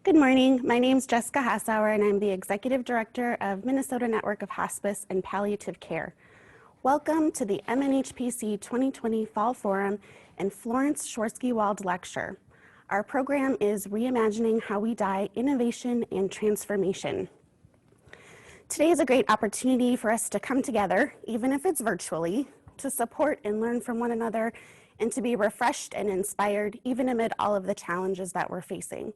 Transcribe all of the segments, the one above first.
Good morning. My name is Jessica Hassauer, and I'm the Executive Director of Minnesota Network of Hospice and Palliative Care. Welcome to the MNHPC 2020 Fall Forum and Florence Schorske Wald Lecture. Our program is Reimagining How We Die, Innovation and Transformation. Today is a great opportunity for us to come together, even if it's virtually, to support and learn from one another and to be refreshed and inspired, even amid all of the challenges that we're facing.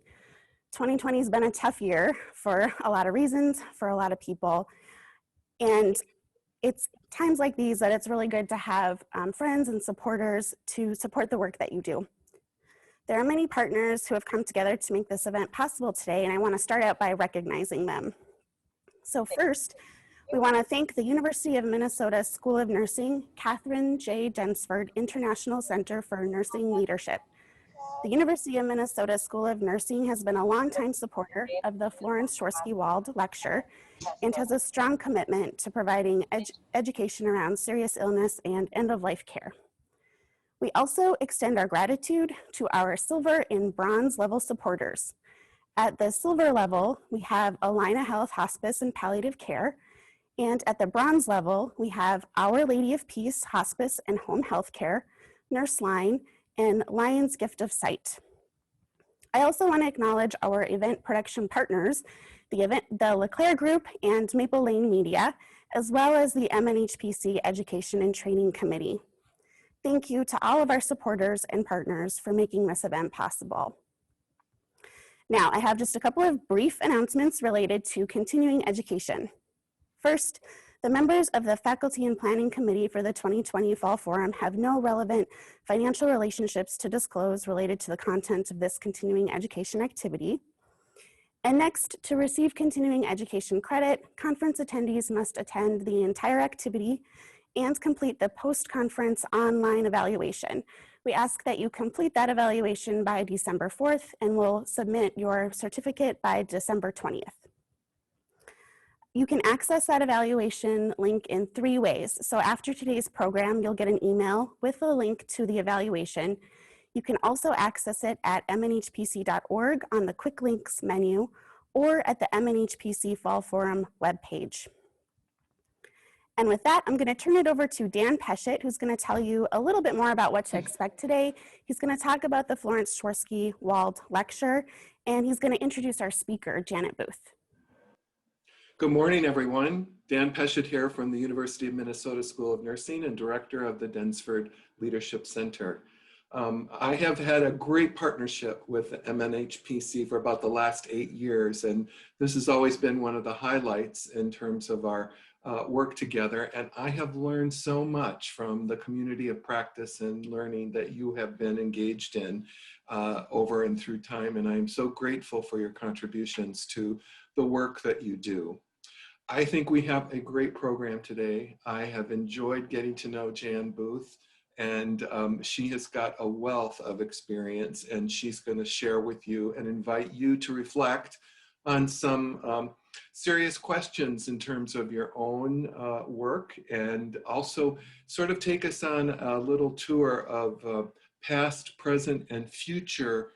2020 has been a tough year for a lot of reasons, for a lot of people. And it's times like these that it's really good to have friends and supporters to support the work that you do. There are many partners who have come together to make this event possible today, and I want to start out by recognizing them. So first, we want to thank the University of Minnesota School of Nursing, Catherine J. Densford International Center for Nursing Leadership. The University of Minnesota School of Nursing has been a longtime supporter of the Florence Schorske Wald Lecture and has a strong commitment to providing education around serious illness and end-of-life care. We also extend our gratitude to our silver and bronze level supporters. At the silver level, we have Allina Health Hospice and Palliative Care, and at the bronze level, we have Our Lady of Peace Hospice and Home Health Care, Nurseline, and Lion's Gift of Sight. I also want to acknowledge our event production partners, the LeClaire Group and Maple Lane Media, as well as the MNHPC Education and Training Committee. Thank you to all of our supporters and partners for making this event possible. Now, I have just a couple of brief announcements related to continuing education. First, the members of the Faculty and Planning Committee for the 2020 Fall Forum have no relevant financial relationships to disclose related to the content of this continuing education activity. And next, to receive continuing education credit, conference attendees must attend the entire activity and complete the post-conference online evaluation. We ask that you complete that evaluation by December 4th, and we'll submit your certificate by December 20th. You can access that evaluation link in 3 ways. So after today's program, you'll get an email with a link to the evaluation. You can also access it at mnhpc.org on the Quick Links menu or at the MNHPC Fall Forum webpage. And with that, I'm going to turn it over to Dan Peschet, who's going to tell you a little bit more about what to expect today. He's going to talk about the Florence Schorske Wald Lecture, and he's going to introduce our speaker, Janet Booth. Good morning, everyone. Dan Peschet here from the University of Minnesota School of Nursing and director of the Densford Leadership Center. I have had a great partnership with the MNHPC for about the last 8 years, and this has always been one of the highlights in terms of our work together. And I have learned so much from the community of practice and learning that you have been engaged in over and through time. And I am so grateful for your contributions to the work that you do. I think we have a great program today. I have enjoyed getting to know Jan Booth, and she has got a wealth of experience, and she's going to share with you and invite you to reflect on some serious questions in terms of your own work, and also sort of take us on a little tour of past, present, and future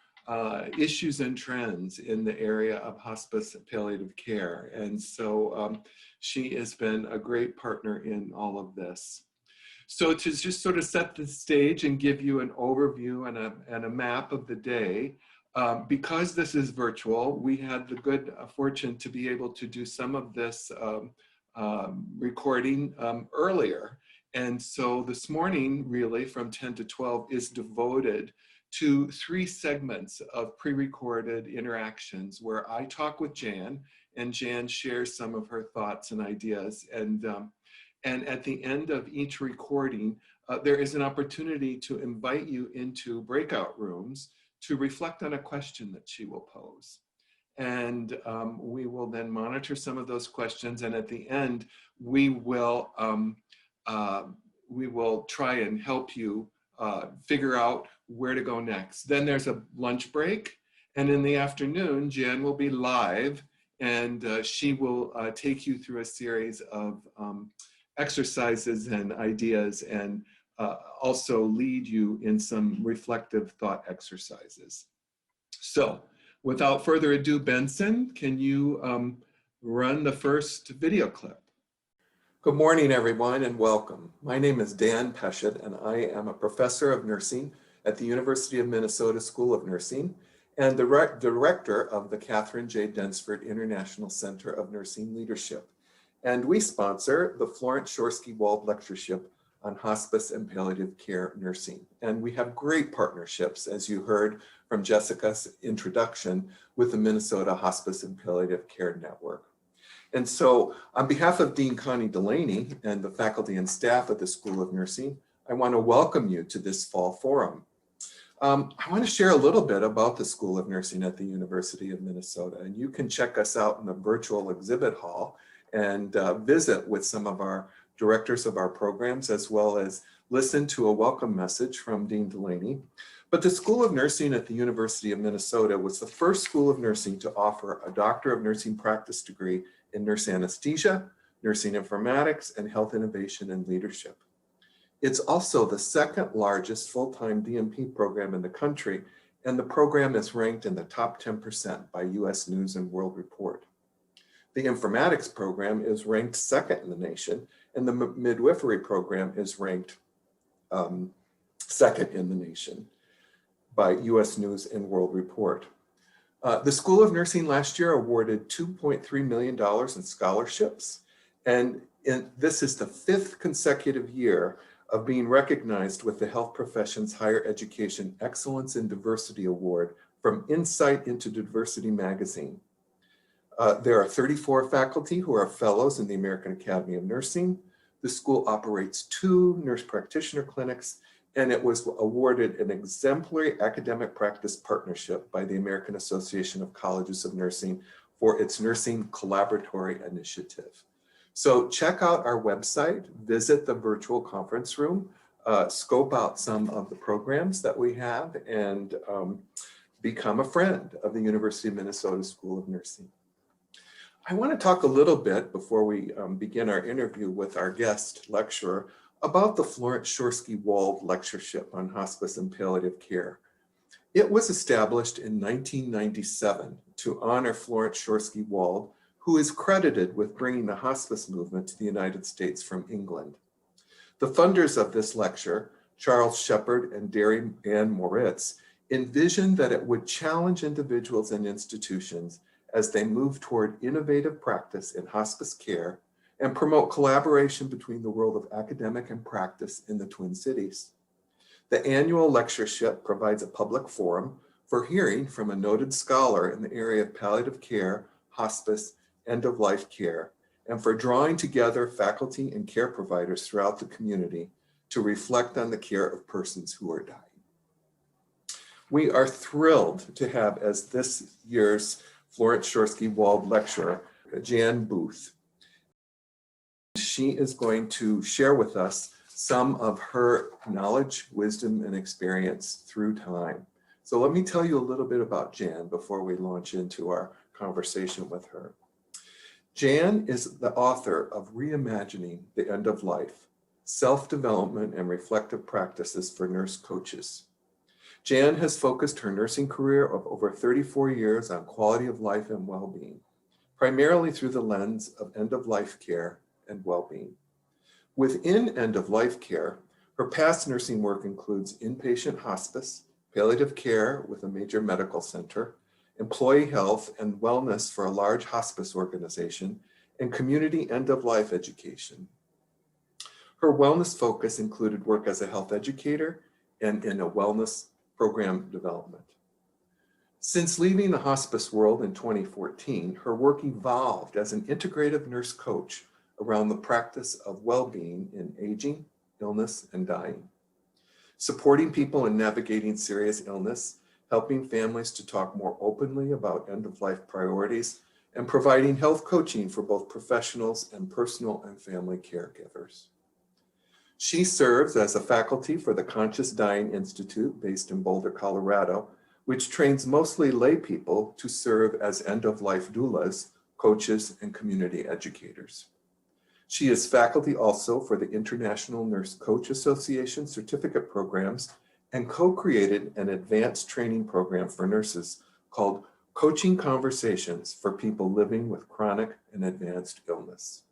issues and trends in the area of hospice and palliative care. And so she has been a great partner in all of this. So to just sort of set the stage and give you an overview and a map of the day, because this is virtual, we had the good fortune to be able to do some of this recording earlier. And so this morning, really, from 10 to 12 is devoted to 3 segments of pre-recorded interactions where I talk with Jan, and Jan shares some of her thoughts and ideas. And at the end of each recording, there is an opportunity to invite you into breakout rooms to reflect on a question that she will pose. And we will then monitor some of those questions, and at the end, we will try and help you figure out where to go next. Then there's a lunch break, and in the afternoon, Jan will be live, and she will take you through a series of exercises and ideas, and also lead you in some reflective thought exercises. So Without further ado, Benson, can you run the first video clip? Good morning, everyone, and welcome. My name is Dan Peschet, and I am a professor of nursing at the University of Minnesota School of Nursing and the director of the Catherine J. Densford International Center of Nursing Leadership. And we sponsor the Florence Schorske Wald Lectureship on Hospice and Palliative Care Nursing. And we have great partnerships, as you heard from Jessica's introduction, with the Minnesota Hospice and Palliative Care Network. And so on behalf of Dean Connie Delaney and the faculty and staff at the School of Nursing, I want to welcome you to this fall forum. I want to share a little bit about the School of Nursing at the University of Minnesota, and you can check us out in the virtual exhibit hall and visit with some of our directors of our programs, as well as listen to a welcome message from Dean Delaney. But the School of Nursing at the University of Minnesota was the first school of nursing to offer a Doctor of Nursing practice degree in nurse anesthesia, nursing informatics, and health innovation and leadership. It's also the second largest full-time DNP program in the country, and the program is ranked in the top 10% by US News and World Report. The informatics program is ranked second in the nation, and the midwifery program is ranked second in the nation by US News and World Report. The School of Nursing last year awarded $2.3 million in scholarships, and this is the 5th consecutive year of being recognized with the Health Professions Higher Education Excellence in Diversity Award from Insight into Diversity magazine. There are 34 faculty who are fellows in the American Academy of Nursing. The school operates 2 nurse practitioner clinics, and it was awarded an exemplary academic practice partnership by the American Association of Colleges of Nursing for its Nursing Collaboratory Initiative. So check out our website, visit the virtual conference room, scope out some of the programs that we have, and become a friend of the University of Minnesota School of Nursing. I want to talk a little bit before we begin our interview with our guest lecturer about the Florence Schorske Wald Lectureship on Hospice and Palliative Care. It was established in 1997 to honor Florence Schorske Wald, who is credited with bringing the hospice movement to the United States from England. The funders of this lecture, Charles Shepard and Derry Ann Moritz, envisioned that it would challenge individuals and institutions as they move toward innovative practice in hospice care and promote collaboration between the world of academic and practice in the Twin Cities. The annual lectureship provides a public forum for hearing from a noted scholar in the area of palliative care, hospice, end-of-life care, and for drawing together faculty and care providers throughout the community to reflect on the care of persons who are dying. We are thrilled to have as this year's Florence Schorske Wald lecturer, Jan Booth. She is going to share with us some of her knowledge, wisdom, and experience through time. So let me tell you a little bit about Jan before we launch into our conversation with her. Jan is the author of Reimagining the End of Life, Self-Development and Reflective Practices for Nurse Coaches. Jan has focused her nursing career of over 34 years on quality of life and well-being, primarily through the lens of end-of-life care and well-being. Within end-of-life care, her past nursing work includes inpatient hospice, palliative care with a major medical center, employee health and wellness for a large hospice organization, and community end-of-life education. Her wellness focus included work as a health educator and in a wellness program development. Since leaving the hospice world in 2014, her work evolved as an integrative nurse coach around the practice of well-being in aging, illness, and dying. Supporting people in navigating serious illness, helping families to talk more openly about end-of-life priorities, and providing health coaching for both professionals and personal and family caregivers. She serves as a faculty for the Conscious Dying Institute based in Boulder, Colorado, which trains mostly lay people to serve as end-of-life doulas, coaches, and community educators. She is faculty also for the International Nurse Coach Association certificate programs and co-created an advanced training program for nurses called Coaching Conversations for People Living with Chronic and Advanced Illness.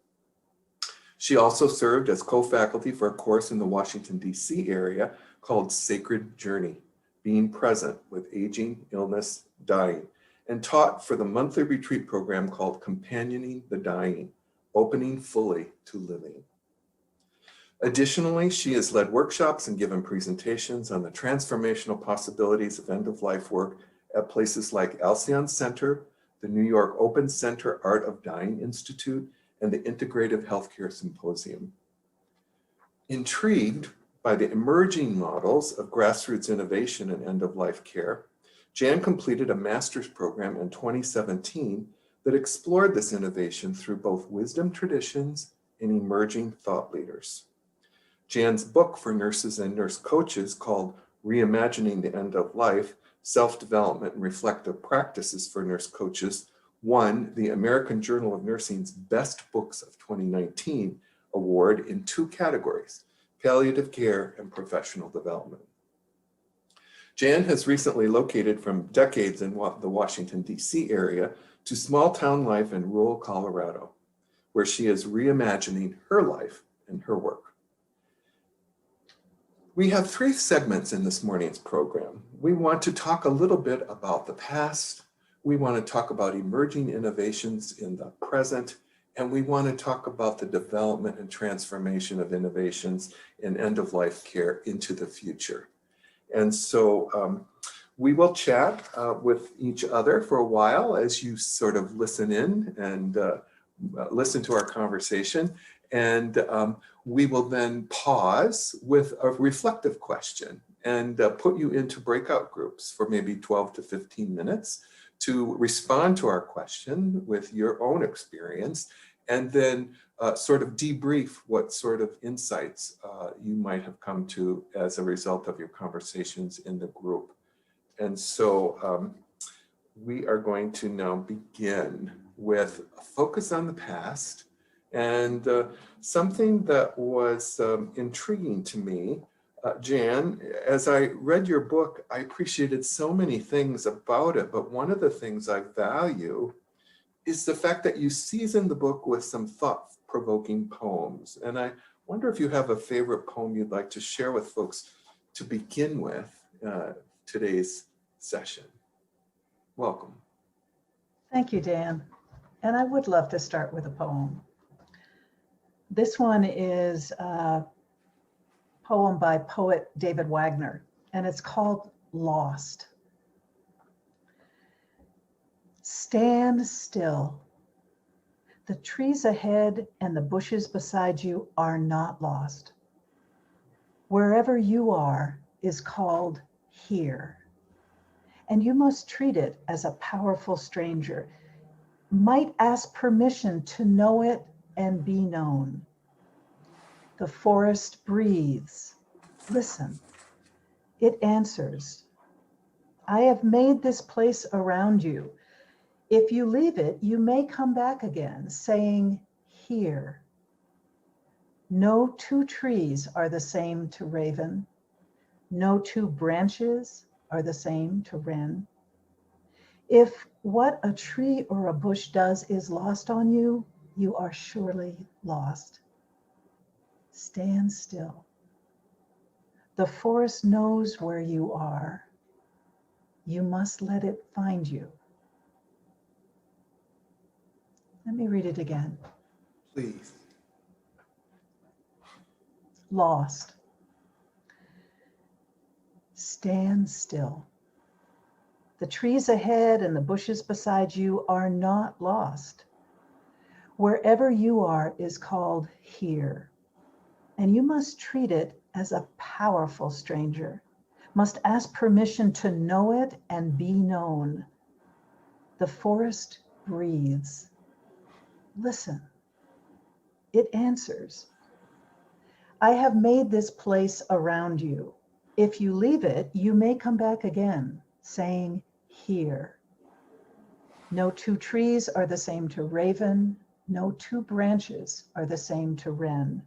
She also served as co-faculty for a course in the Washington, D.C. area called Sacred Journey, Being Present with Aging, Illness, Dying, and taught for the monthly retreat program called Companioning the Dying, Opening Fully to Living. Additionally, she has led workshops and given presentations on the transformational possibilities of end-of-life work at places like Alcyon Center, the New York Open Center Art of Dying Institute, and the Integrative Healthcare Symposium. Intrigued by the emerging models of grassroots innovation in end-of-life care, Jan completed a master's program in 2017 that explored this innovation through both wisdom traditions and emerging thought leaders. Jan's book for nurses and nurse coaches, called Reimagining the End of Life, Self-Development and Reflective Practices for Nurse Coaches, won the American Journal of Nursing's Best Books of 2019 award in 2 categories, palliative care and professional development. Jan has recently located from decades in the Washington, D.C. area to small town life in rural Colorado, where she is reimagining her life and her work. We have 3 segments in this morning's program. We want to talk a little bit about the past, we want to talk about emerging innovations in the present, and we want to talk about the development and transformation of innovations in end-of-life care into the future. And so we will chat with each other for a while as you sort of listen in and listen to our conversation. And we will then pause with a reflective question and put you into breakout groups for maybe 12 to 15 minutes to respond to our question with your own experience, and then sort of debrief what sort of insights you might have come to as a result of your conversations in the group. And so we are going to now begin with a focus on the past. And something that was intriguing to me, Jan, as I read your book, I appreciated so many things about it, but one of the things I value is the fact that you season the book with some thought-provoking poems. And I wonder if you have a favorite poem you'd like to share with folks to begin with today's session. Welcome. Thank you, Dan. And I would love to start with a poem. This one is a poem by poet David Wagner, and it's called Lost. Stand still. The trees ahead and the bushes beside you are not lost. Wherever you are is called here, and you must treat it as a powerful stranger. Might ask permission to know it and be known. The forest breathes. Listen. It answers. I have made this place around you. If you leave it, you may come back again, saying, here. No 2 trees are the same to raven. No 2 branches are the same to wren. If what a tree or a bush does is lost on you, you are surely lost. Stand still. The forest knows where you are. You must let it find you. Let me read it again. Please. Lost. Stand still. The trees ahead and the bushes beside you are not lost. Wherever you are is called here, and you must treat it as a powerful stranger, must ask permission to know it and be known. The forest breathes. Listen. It answers. I have made this place around you. If you leave it, you may come back again, saying, here. No 2 trees are the same to raven. No 2 branches are the same to wren.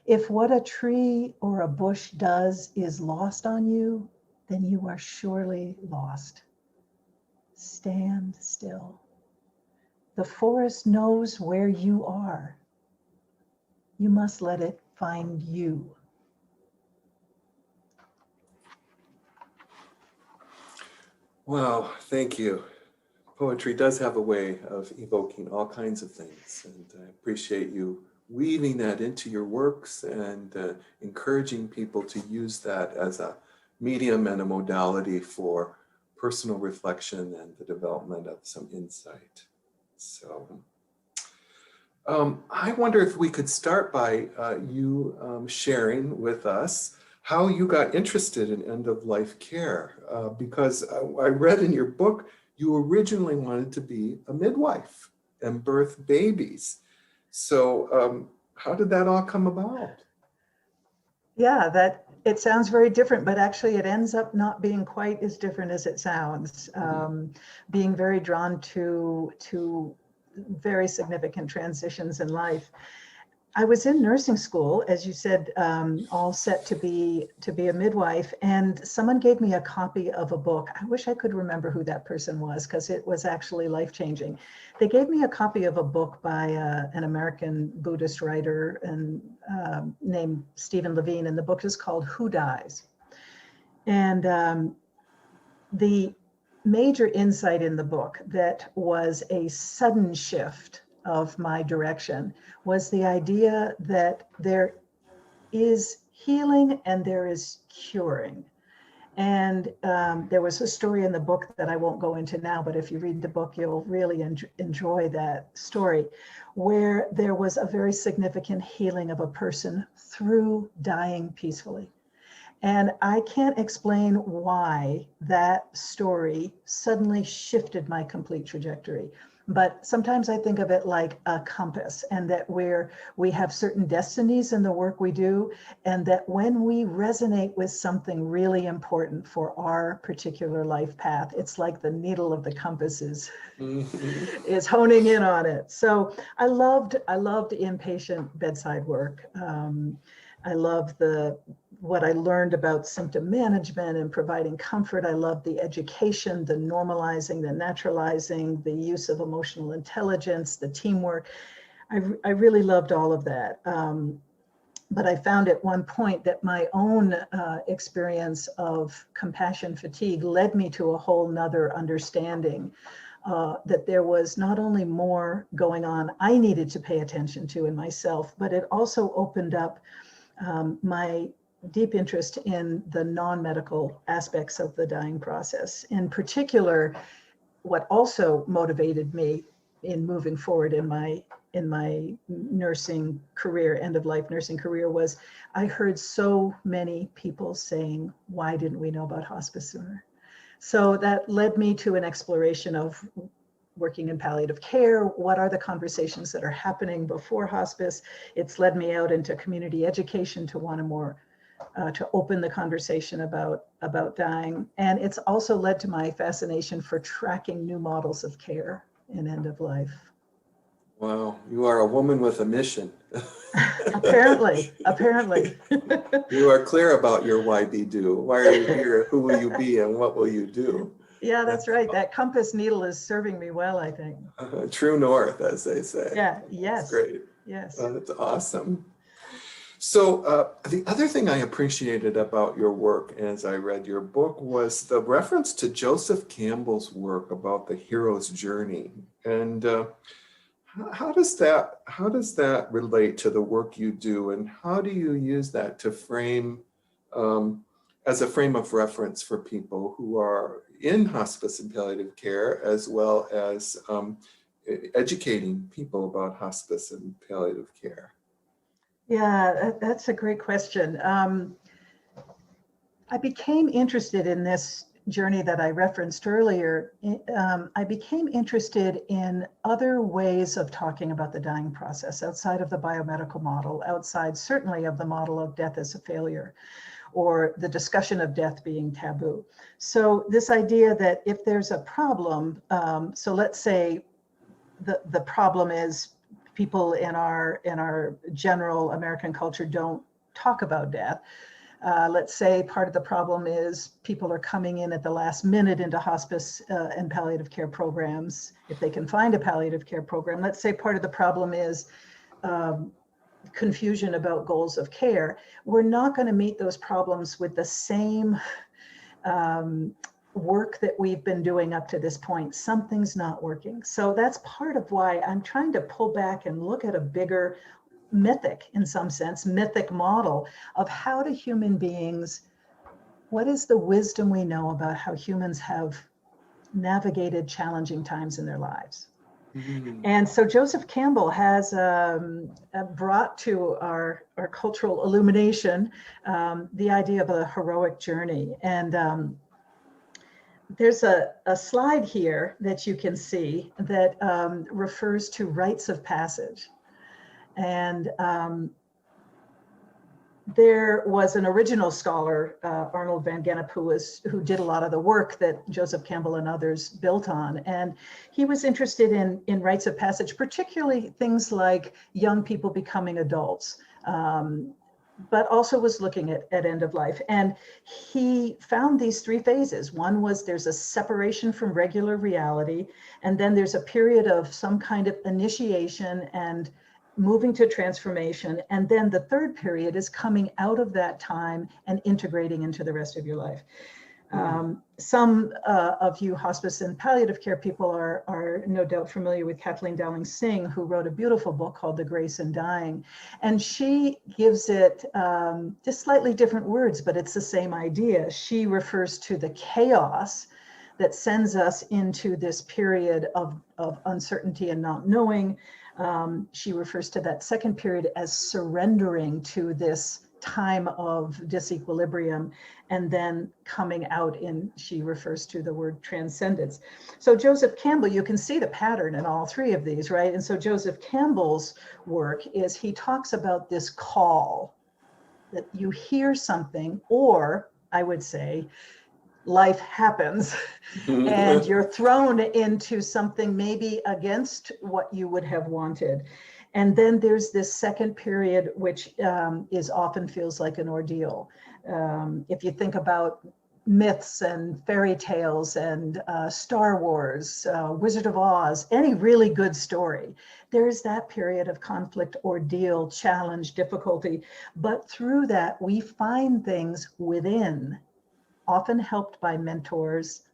If what a tree or a bush does is lost on you, then you are surely lost. stand still. The forest knows where you are. You must let it find you. Wow, thank you. Poetry does have a way of evoking all kinds of things, and I appreciate you weaving that into your works and encouraging people to use that as a medium and a modality for personal reflection and the development of some insight. So I wonder if we could start by you sharing with us how you got interested in end-of-life care, because I read in your book, you originally wanted to be a midwife and birth babies. So how did that all come about? Yeah, that it sounds very different, but actually it ends up not being quite as different as it sounds. Being very drawn to very significant transitions in life. I was in nursing school, as you said, all set to be a midwife, and someone gave me a copy of a book. I wish I could remember who that person was, because it was actually life-changing. They gave me a copy of a book by an American Buddhist writer named Stephen Levine, and the book is called Who Dies? And the major insight in the book that was a sudden shift of my direction was the idea that there is healing and there is curing. And there was a story in the book that I won't go into now, but if you read the book, you'll really enjoy that story, where there was a very significant healing of a person through dying peacefully. And I can't explain why that story suddenly shifted my complete trajectory. But sometimes I think of it like a compass, and that we have certain destinies in the work we do, and that when we resonate with something really important for our particular life path, it's like the needle of the compass is honing in on it. So I loved inpatient bedside work. I love what I learned about symptom management and providing comfort. I love the education, the normalizing, the naturalizing, the use of emotional intelligence, the teamwork. I really loved all of that. But I found at one point that my own experience of compassion fatigue led me to a whole nother understanding that there was not only more going on I needed to pay attention to in myself, but it also opened up my deep interest in the non-medical aspects of the dying process. In particular, what also motivated me in moving forward in my nursing career, end-of-life nursing career, was I heard so many people saying, why didn't we know about hospice sooner? So that led me to an exploration of working in palliative care. What are the conversations that are happening before hospice? It's led me out into community education to want to more to open the conversation about dying. And it's also led to my fascination for tracking new models of care in end of life. Wow, you are a woman with a mission. Apparently. You are clear about your why be do. Why are you here? Who will you be and what will you do? Yeah, that's right. That compass needle is serving me well, I think. True north, as they say. Yeah, yes. That's great. Yes. That's awesome. So the other thing I appreciated about your work as I read your book was the reference to Joseph Campbell's work about the hero's journey. And how does that relate to the work you do, and how do you use that to frame as a frame of reference for people who are in hospice and palliative care, as well as educating people about hospice and palliative care? Yeah, that's a great question. I became interested in this journey that I referenced earlier. I became interested in other ways of talking about the dying process outside of the biomedical model, outside certainly of the model of death as a failure, or the discussion of death being taboo. So this idea that if there's a problem, so let's say the problem is people in our general American culture don't talk about death. Let's say part of the problem is people are coming in at the last minute into hospice and palliative care programs, if they can find a palliative care program. Let's say part of the problem is confusion about goals of care. We're not going to meet those problems with the same work that we've been doing up to this point. Something's not working. So that's part of why I'm trying to pull back and look at a bigger mythic, in some sense, mythic model of how do human beings, what is the wisdom we know about how humans have navigated challenging times in their lives? And so Joseph Campbell has brought to our cultural illumination the idea of a heroic journey. And there's a slide here that you can see that refers to rites of passage. And there was an original scholar, Arnold van Gennep, who did a lot of the work that Joseph Campbell and others built on. And he was interested in rites of passage, particularly things like young people becoming adults, but also was looking at end of life. And he found these three phases. One was there's a separation from regular reality, and then there's a period of some kind of initiation and moving to transformation. And then the third period is coming out of that time and integrating into the rest of your life. Some of you hospice and palliative care people are no doubt familiar with Kathleen Dowling-Singh, who wrote a beautiful book called The Grace in Dying. And she gives it just slightly different words, but it's the same idea. She refers to the chaos that sends us into this period of uncertainty and not knowing. She refers to that second period as surrendering to this time of disequilibrium, and then coming out in, she refers to the word transcendence. So Joseph Campbell, you can see the pattern in all three of these, right? And so Joseph Campbell's work is he talks about this call that you hear something, or I would say, life happens and you're thrown into something maybe against what you would have wanted. And then there's this second period, which is often feels like an ordeal. If you think about myths and fairy tales and Star Wars, Wizard of Oz, any really good story, there's that period of conflict, ordeal, challenge, difficulty. But through that, we find things within, often helped by mentors,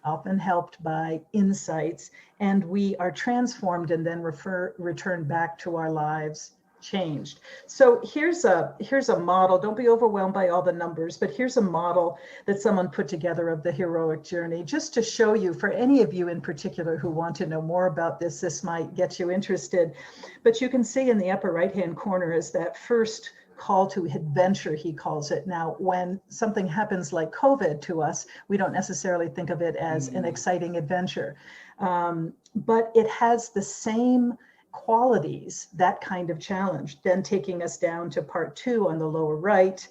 often helped by insights, and we are transformed and then return back to our lives changed. So here's a model. Don't be overwhelmed by all the numbers, but here's a model that someone put together of the heroic journey, just to show you, for any of you in particular who want to know more about this, this might get you interested. But you can see in the upper right-hand corner is that first call to adventure, he calls it. Now, when something happens like COVID to us, we don't necessarily think of it as an exciting adventure, but it has the same qualities, that kind of challenge. Then taking us down to part 2 on the lower right,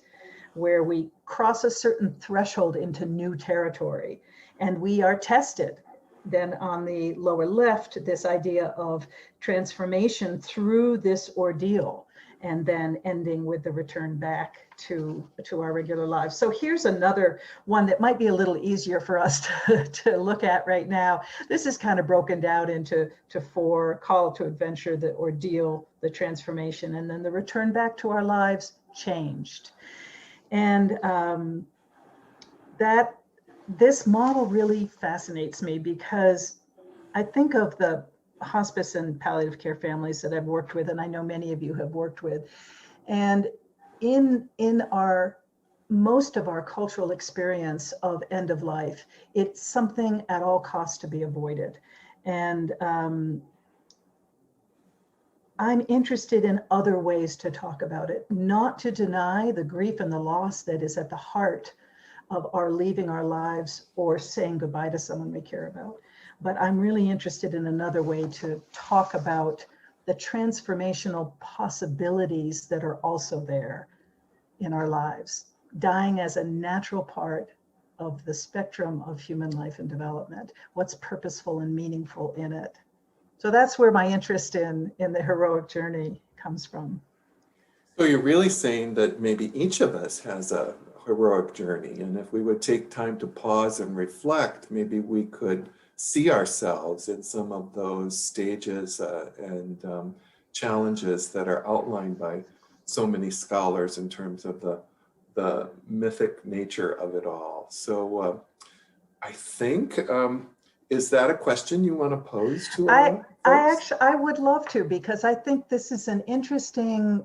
where we cross a certain threshold into new territory and we are tested. Then on the lower left, this idea of transformation through this ordeal, and then ending with the return back to our regular lives. So here's another one that might be a little easier for us to look at right now. This is kind of broken down into 4: call to adventure, the ordeal, the transformation, and then the return back to our lives changed. And this model really fascinates me, because I think of the hospice and palliative care families that I've worked with, and I know many of you have worked with. And in most of our cultural experience of end of life, it's something at all costs to be avoided. And I'm interested in other ways to talk about it, not to deny the grief and the loss that is at the heart of our leaving our lives or saying goodbye to someone we care about. But I'm really interested in another way to talk about the transformational possibilities that are also there in our lives, dying as a natural part of the spectrum of human life and development, what's purposeful and meaningful in it. So that's where my interest in the heroic journey comes from. So you're really saying that maybe each of us has a heroic journey, and if we would take time to pause and reflect, maybe we could see ourselves in some of those stages and challenges that are outlined by so many scholars in terms of the mythic nature of it all. So I think, is that a question you want to pose to our folks? I would love to, because I think this is an interesting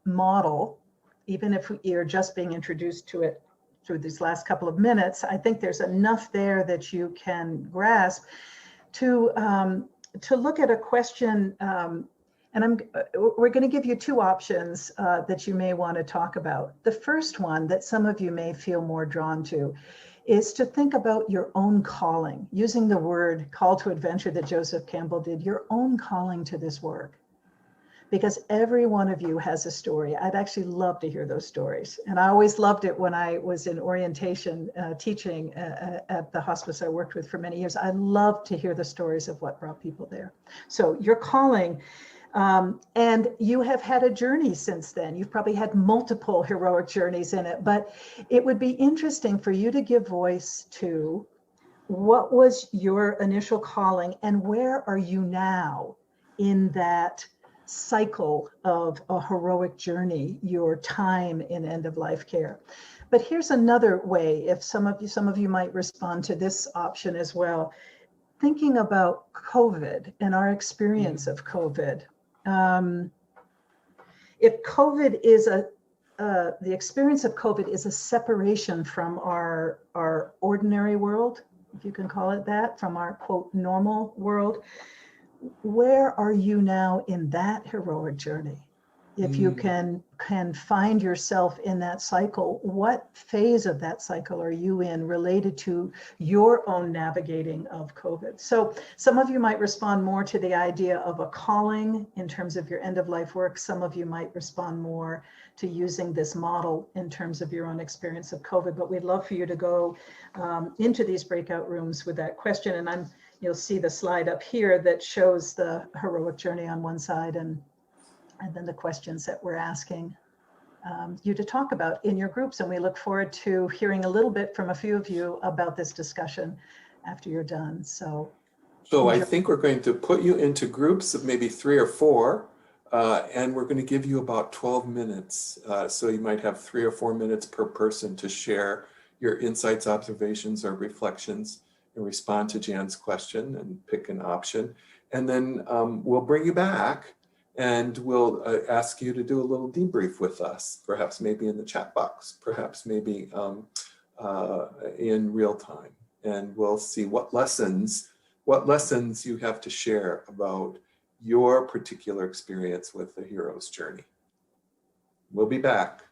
model, even if you're just being introduced to it through these last couple of minutes. I think there's enough there that you can grasp to look at a question. And we're going to give you two options that you may want to talk about. The first one that some of you may feel more drawn to is to think about your own calling, using the word call to adventure that Joseph Campbell did, your own calling to this work. Because every one of you has a story. I'd actually love to hear those stories. And I always loved it when I was in orientation teaching at the hospice I worked with for many years. I loved to hear the stories of what brought people there. So your calling, and you have had a journey since then. You've probably had multiple heroic journeys in it, but it would be interesting for you to give voice to what was your initial calling and where are you now in that cycle of a heroic journey, your time in end-of-life care. But here's another way, if some of you might respond to this option as well. Thinking about COVID and our experience of COVID. If COVID is the experience of COVID is a separation from our ordinary world, if you can call it that, from our quote normal world, where are you now in that heroic journey? If you can find yourself in that cycle, what phase of that cycle are you in related to your own navigating of COVID? So some of you might respond more to the idea of a calling in terms of your end of life work. Some of you might respond more to using this model in terms of your own experience of COVID, but we'd love for you to go into these breakout rooms with that question. And you'll see the slide up here that shows the heroic journey on one side and then the questions that we're asking you to talk about in your groups. And we look forward to hearing a little bit from a few of you about this discussion after you're done. So I think we're going to put you into groups of maybe 3 or 4, and we're going to give you about 12 minutes. So you might have 3 or 4 minutes per person to share your insights, observations, or reflections and respond to Jan's question and pick an option. And then we'll bring you back and we'll ask you to do a little debrief with us, perhaps maybe in the chat box, perhaps maybe in real time. And we'll see what lessons you have to share about your particular experience with the hero's journey. We'll be back.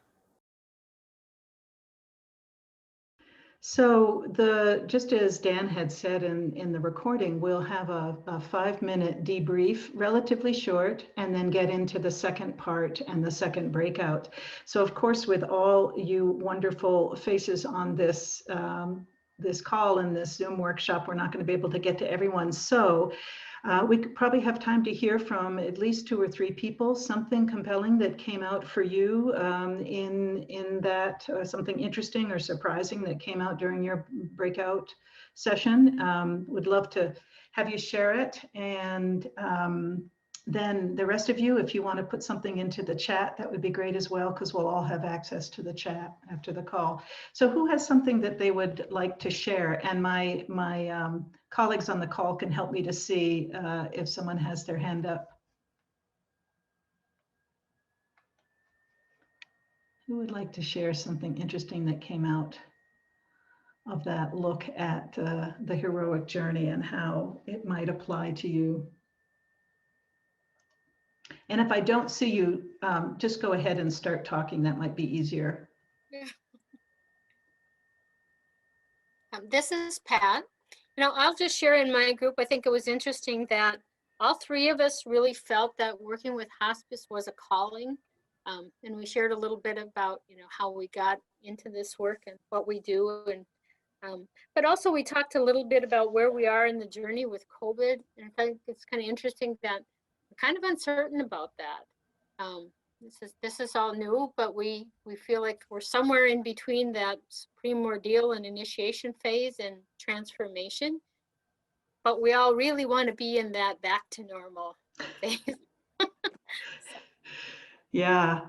So just as Dan had said in the recording, we'll have a 5-minute debrief, relatively short, and then get into the second part and the second breakout. So of course, with all you wonderful faces on this this call and this Zoom workshop, we're not going to be able to get to everyone. So we could probably have time to hear from at least 2 or 3 people, something compelling that came out for you in that, something interesting or surprising that came out during your breakout session. Would love to have you share it. And then the rest of you, if you want to put something into the chat, that would be great as well, because we'll all have access to the chat after the call. So who has something that they would like to share? And my colleagues on the call can help me to see if someone has their hand up. Who would like to share something interesting that came out of that look at the heroic journey and how it might apply to you? And if I don't see you, just go ahead and start talking. That might be easier. Yeah. This is Pat. I'll just share in my group. I think it was interesting that all 3 of us really felt that working with hospice was a calling. And we shared a little bit about, how we got into this work and what we do. And but also we talked a little bit about where we are in the journey with COVID. And I think it's kind of interesting that we're kind of uncertain about that. This is all new, but we feel like we're somewhere in between that primordial and initiation phase and transformation. But we all really want to be in that back to normal phase. Yeah.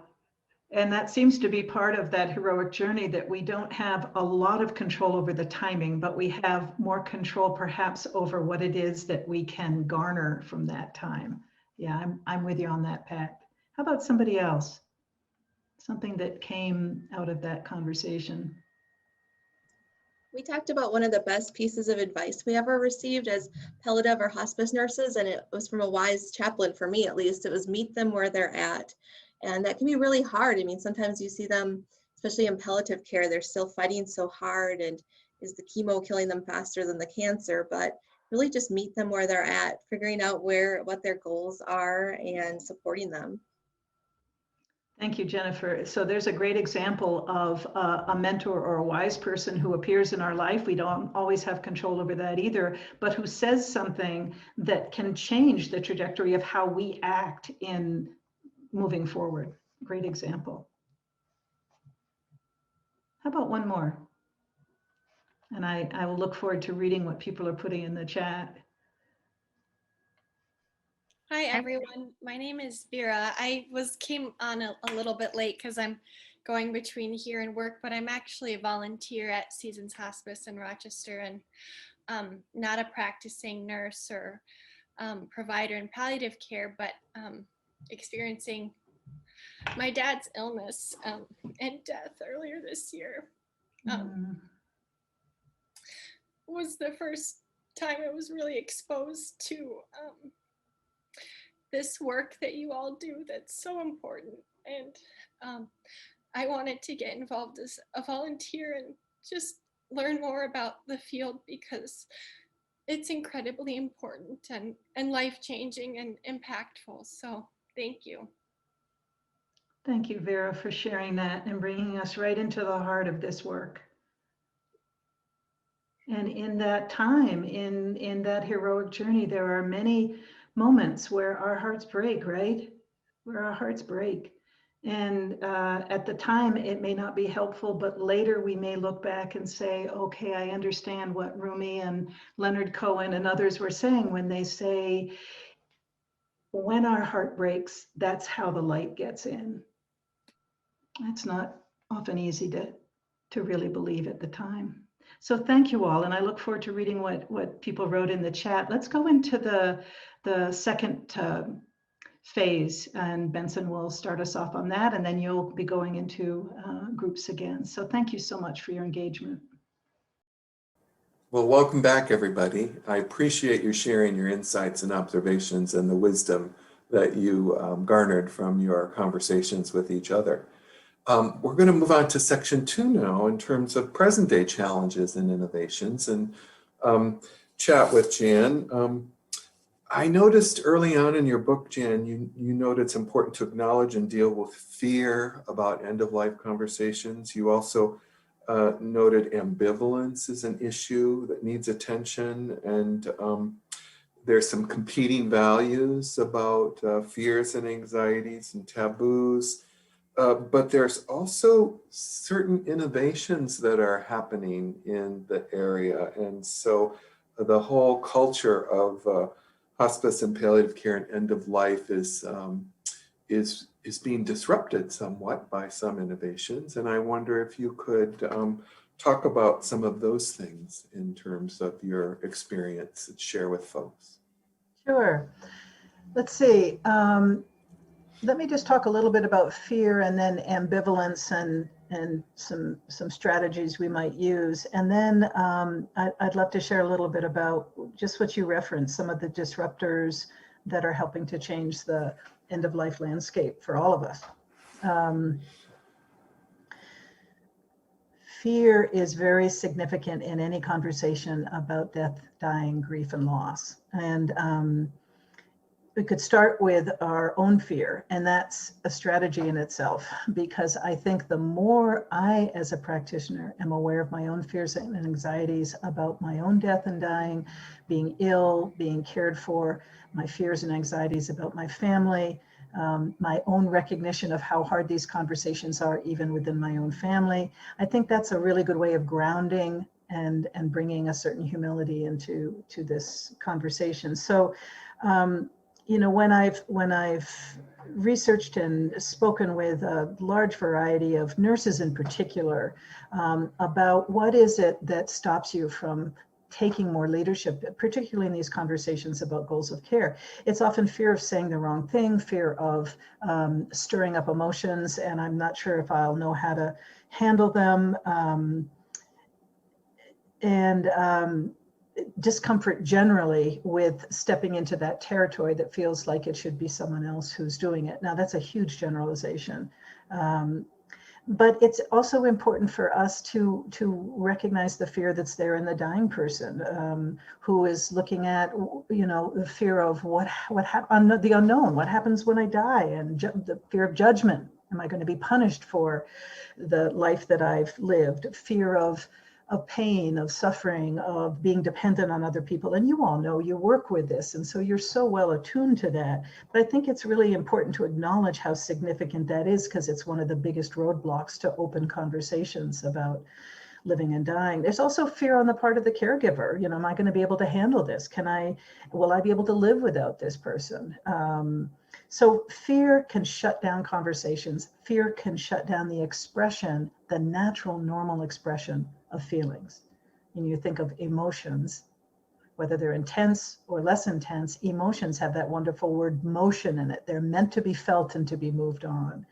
And that seems to be part of that heroic journey, that we don't have a lot of control over the timing, but we have more control perhaps over what it is that we can garner from that time. Yeah, I'm with you on that, Pat. How about somebody else? Something that came out of that conversation. We talked about one of the best pieces of advice we ever received as palliative or hospice nurses, and it was from a wise chaplain, for me at least. It was meet them where they're at. And that can be really hard. I mean, sometimes you see them, especially in palliative care, they're still fighting so hard, and is the chemo killing them faster than the cancer? But really just meet them where they're at, figuring out what their goals are and supporting them. Thank you, Jennifer. So there's a great example of a mentor or a wise person who appears in our life. We don't always have control over that either, but who says something that can change the trajectory of how we act in moving forward. Great example. How about one more? And I will look forward to reading what people are putting in the chat. Hi everyone, my name is Vera. I came on a little bit late because I'm going between here and work, but I'm actually a volunteer at Seasons Hospice in Rochester, and not a practicing nurse or provider in palliative care, but experiencing my dad's illness and death earlier this year. Was the first time I was really exposed to this work that you all do that's so important. And I wanted to get involved as a volunteer and just learn more about the field, because it's incredibly important and life-changing and impactful. So thank you. Thank you, Vera, for sharing that and bringing us right into the heart of this work. And in that time, in that heroic journey, there are many moments where our hearts break, right? Where our hearts break. And at the time, it may not be helpful, but later we may look back and say, okay, I understand what Rumi and Leonard Cohen and others were saying when they say, when our heart breaks, that's how the light gets in. It's not often easy to really believe at the time. So thank you all, and I look forward to reading what people wrote in the chat. Let's go into the second phase, and Benson will start us off on that, and then you'll be going into groups again. So thank you so much for your engagement. Well, welcome back, everybody. I appreciate you sharing your insights and observations and the wisdom that you garnered from your conversations with each other. We're going to move on to section 2 now in terms of present day challenges and innovations, and chat with Jan. I noticed early on in your book, Jan, you noted it's important to acknowledge and deal with fear about end-of-life conversations. You also noted ambivalence is an issue that needs attention, and there's some competing values about fears and anxieties and taboos. But there's also certain innovations that are happening in the area. And so the whole culture of hospice and palliative care and end of life is being disrupted somewhat by some innovations. And I wonder if you could talk about some of those things in terms of your experience and share with folks. Sure. Let's see. Let me just talk a little bit about fear, and then ambivalence, and some strategies we might use. And then I'd love to share a little bit about just what you referenced, some of the disruptors that are helping to change the end-of-life landscape for all of us. Fear is very significant in any conversation about death, dying, grief, and loss. And we could start with our own fear, and that's a strategy in itself, because I think the more I, as a practitioner, am aware of my own fears and anxieties about my own death and dying, being ill, being cared for, my fears and anxieties about my family, my own recognition of how hard these conversations are, even within my own family. I think that's a really good way of grounding and bringing a certain humility into this conversation. So, when I've researched and spoken with a large variety of nurses in particular about what is it that stops you from taking more leadership, particularly in these conversations about goals of care. It's often fear of saying the wrong thing, fear of stirring up emotions, and I'm not sure if I'll know how to handle them. And discomfort generally with stepping into that territory that feels like it should be someone else who's doing it. Now, that's a huge generalization. But it's also important for us to recognize the fear that's there in the dying person who is looking at, the fear of the unknown, what happens when I die, and the fear of judgment. Am I going to be punished for the life that I've lived? Fear of pain, of suffering, of being dependent on other people. And you all know you work with this, and so you're so well attuned to that. But I think it's really important to acknowledge how significant that is, because it's one of the biggest roadblocks to open conversations about living and dying. There's also fear on the part of the caregiver. Am I going to be able to handle this? Will I be able to live without this person? So fear can shut down conversations. Fear can shut down the expression, the natural, normal expression of feelings. And you think of emotions, whether they're intense or less intense, emotions have that wonderful word motion in it. They're meant to be felt and to be moved on.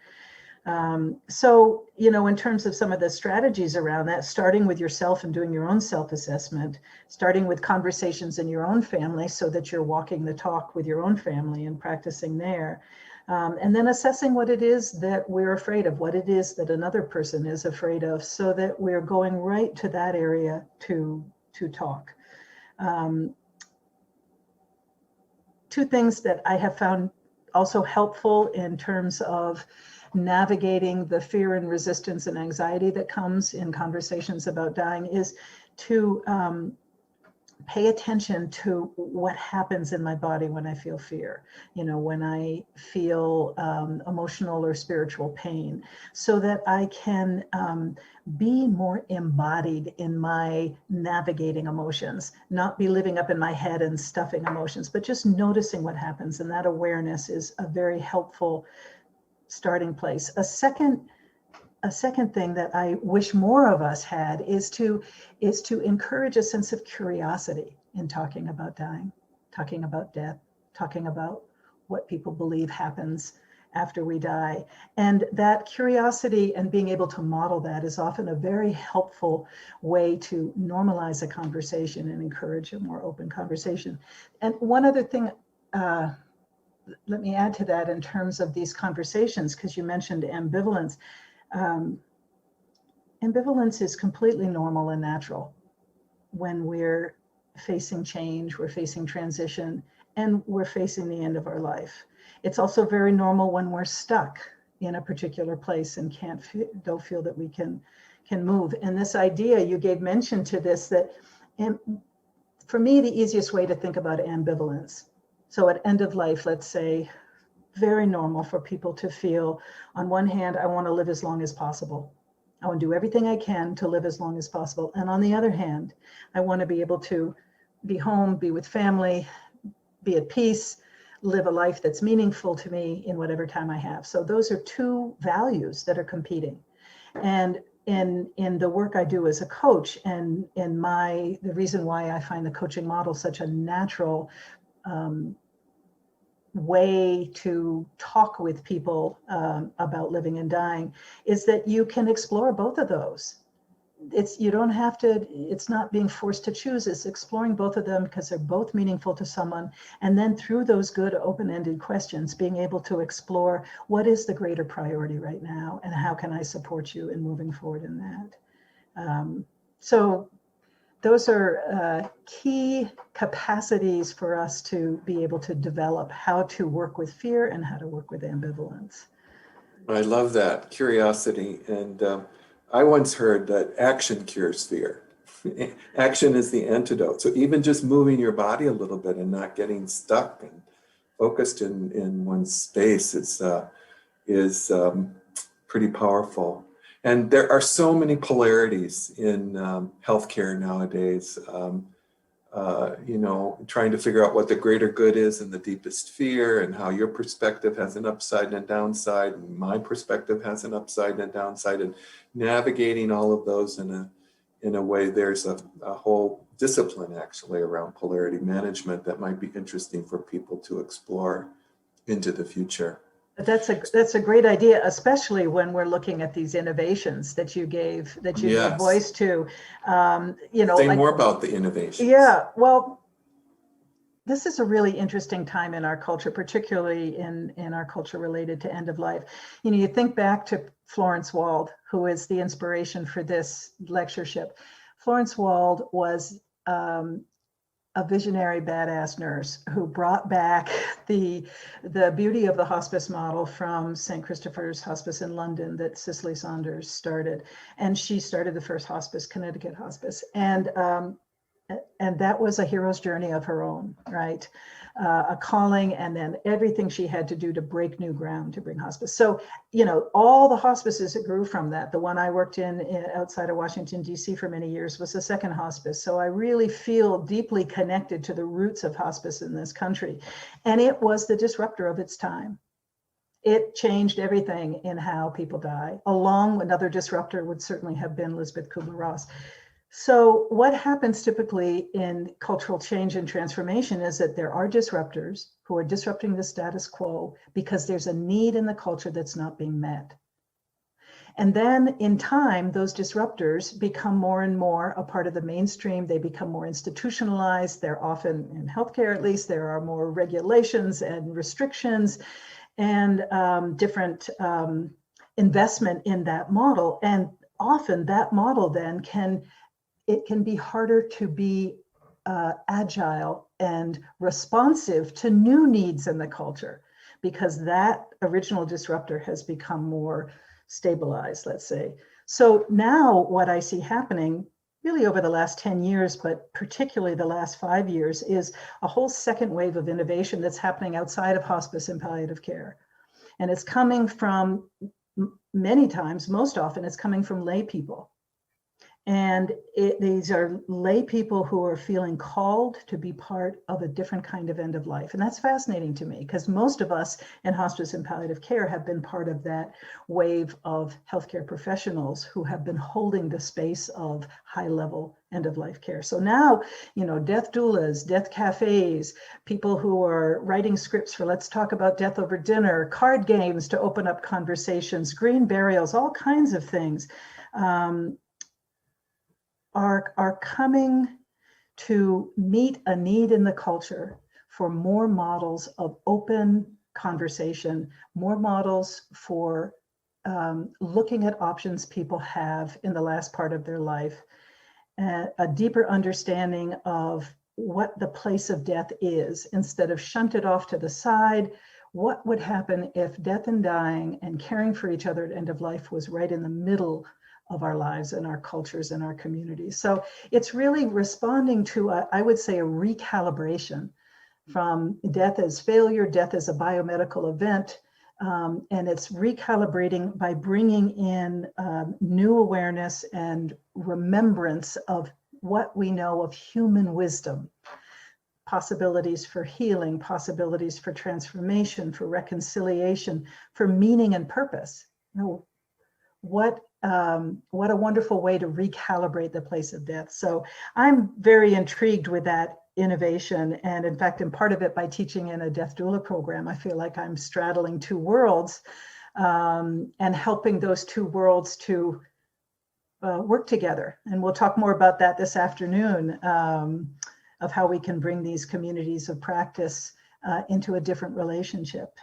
So, in terms of some of the strategies around that, starting with yourself and doing your own self-assessment, starting with conversations in your own family so that you're walking the talk with your own family and practicing there. And then assessing what it is that we're afraid of, what it is that another person is afraid of, so that we're going right to that area to talk. Two things that I have found also helpful in terms of navigating the fear and resistance and anxiety that comes in conversations about dying is to pay attention to what happens in my body when I feel fear, when I feel emotional or spiritual pain, so that I can be more embodied in my navigating emotions, not be living up in my head and stuffing emotions, but just noticing what happens. And that awareness is a very helpful starting place. A second thing that I wish more of us had is to encourage a sense of curiosity in talking about dying, talking about death, talking about what people believe happens after we die. And that curiosity and being able to model that is often a very helpful way to normalize a conversation and encourage a more open conversation. And one other thing, let me add to that in terms of these conversations, because you mentioned ambivalence. Ambivalence is completely normal and natural when we're facing change, we're facing transition, and we're facing the end of our life. It's also very normal when we're stuck in a particular place and don't feel that we can move. And this idea, you gave mention to this, that for me, the easiest way to think about ambivalence. So at end of life, let's say, very normal for people to feel, on one hand, I want to live as long as possible. I want to do everything I can to live as long as possible. And on the other hand, I want to be able to be home, be with family, be at peace, live a life that's meaningful to me in whatever time I have. So those are two values that are competing. And in the work I do as a coach, and the reason why I find the coaching model such a natural way to talk with people about living and dying, is that you can explore both of those. It's not being forced to choose, it's exploring both of them because they're both meaningful to someone. And then through those good open-ended questions, being able to explore what is the greater priority right now and how can I support you in moving forward in that. So those are key capacities for us to be able to develop how to work with fear and how to work with ambivalence. I love that, curiosity. And I once heard that action cures fear. Action is the antidote. So even just moving your body a little bit and not getting stuck and focused in one space is pretty powerful. And there are so many polarities in healthcare nowadays. Trying to figure out what the greater good is and the deepest fear, and how your perspective has an upside and a downside, and my perspective has an upside and a downside, and navigating all of those in a way. There's a whole discipline actually around polarity management that might be interesting for people to explore into the future. That's a great idea, especially when we're looking at these innovations that you gave Yes. voice to. Say more about the innovations. Yeah, well, this is a really interesting time in our culture, particularly in our culture related to end of life. You think back to Florence Wald, who is the inspiration for this lectureship. Florence Wald was a visionary badass nurse who brought back the beauty of the hospice model from St. Christopher's Hospice in London that Cicely Saunders started. And she started the first hospice, Connecticut Hospice. And that was a hero's journey of her own, right? A calling, and then everything she had to do to break new ground to bring hospice. So, all the hospices that grew from that, the one I worked in outside of Washington, D.C. for many years was the second hospice. So I really feel deeply connected to the roots of hospice in this country. And it was the disruptor of its time. It changed everything in how people die. Along another disruptor would certainly have been Elizabeth Kubler-Ross. So what happens typically in cultural change and transformation is that there are disruptors who are disrupting the status quo because there's a need in the culture that's not being met. And then in time, those disruptors become more and more a part of the mainstream. They become more institutionalized. They're often, in healthcare at least, there are more regulations and restrictions and different investment in that model. And often that model then can be harder to be agile and responsive to new needs in the culture because that original disruptor has become more stabilized, let's say. So now what I see happening really over the last 10 years, but particularly the last 5 years, is a whole second wave of innovation that's happening outside of hospice and palliative care. And it's coming from, many times, most often, it's coming from lay people. And these are lay people who are feeling called to be part of a different kind of end of life. And that's fascinating to me because most of us in hospice and palliative care have been part of that wave of healthcare professionals who have been holding the space of high level end of life care. So now, death doulas, death cafes, people who are writing scripts for let's talk about death over dinner, card games to open up conversations, green burials, all kinds of things. Are coming to meet a need in the culture for more models of open conversation, more models for looking at options people have in the last part of their life, a deeper understanding of what the place of death is instead of shunted off to the side. What would happen if death and dying and caring for each other at end of life was right in the middle of our lives and our cultures and our communities? So it's really responding to, I would say, a recalibration from death as failure, death as a biomedical event, and it's recalibrating by bringing in new awareness and remembrance of what we know of human wisdom, possibilities for healing, possibilities for transformation, for reconciliation, for meaning and purpose. What a wonderful way to recalibrate the place of death. So I'm very intrigued with that innovation. And in fact, I'm part of it by teaching in a death doula program. I feel like I'm straddling two worlds and helping those two worlds to work together. And we'll talk more about that this afternoon, of how we can bring these communities of practice into a different relationship.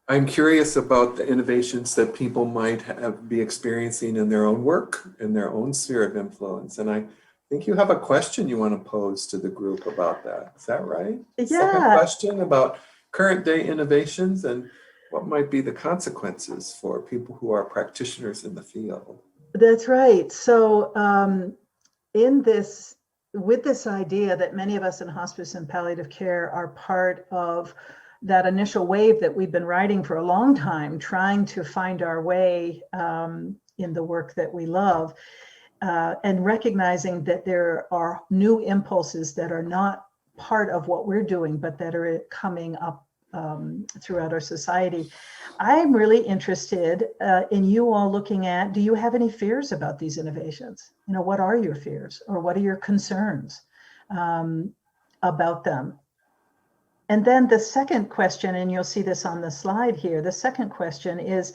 I'm curious about the innovations that people might be experiencing in their own work, in their own sphere of influence. And I think you have a question you want to pose to the group about that. Is that right? Yeah. Second question about current day innovations and what might be the consequences for people who are practitioners in the field. That's right. So with this idea that many of us in hospice and palliative care are part of that initial wave that we've been riding for a long time, trying to find our way in the work that we love, and recognizing that there are new impulses that are not part of what we're doing, but that are coming up throughout our society. I'm really interested in you all looking at, do you have any fears about these innovations? You know, what are your fears, or what are your concerns about them? And then the second question, and you'll see this on the slide here, the second question is,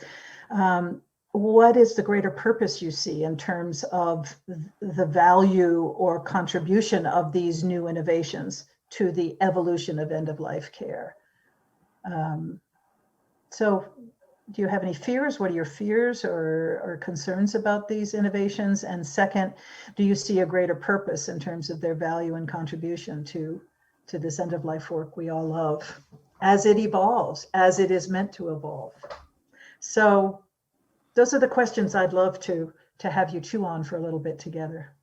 what is the greater purpose you see in terms of the value or contribution of these new innovations to the evolution of end-of-life care? So do you have any fears? What are your fears or concerns about these innovations? And second, do you see a greater purpose in terms of their value and contribution to this end-of-life work we all love as it evolves, as it is meant to evolve? So those are the questions I'd love to have you chew on for a little bit together.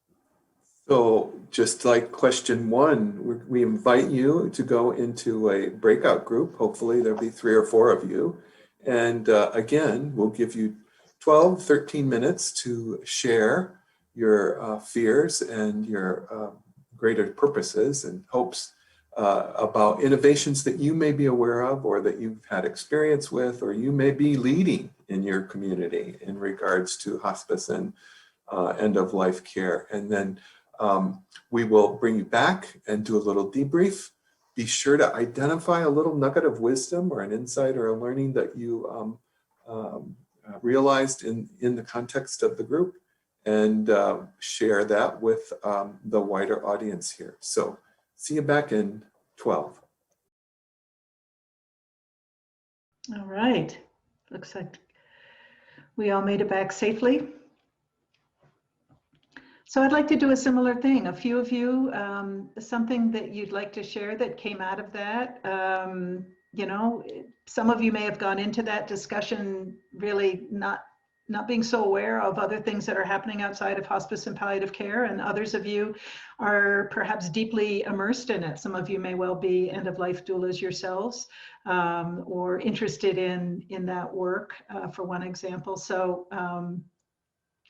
So just like question one, we invite you to go into a breakout group. Hopefully there'll be 3 or 4 of you. And again, we'll give you 12, 13 minutes to share your fears and your greater purposes and hopes about innovations that you may be aware of, or that you've had experience with, or you may be leading in your community in regards to hospice and end-of-life care. And then we will bring you back and do a little debrief. Be sure to identify a little nugget of wisdom or an insight or a learning that you realized in the context of the group, and share that with the wider audience here. So see you back in 12. All right. Looks like we all made it back safely. So I'd like to do a similar thing. A few of you, something that you'd like to share that came out of that. You know, some of you may have gone into that discussion really not being so aware of other things that are happening outside of hospice and palliative care, and others of you are perhaps deeply immersed in it. Some of you may well be end-of-life doulas yourselves, or interested in that work, for one example. So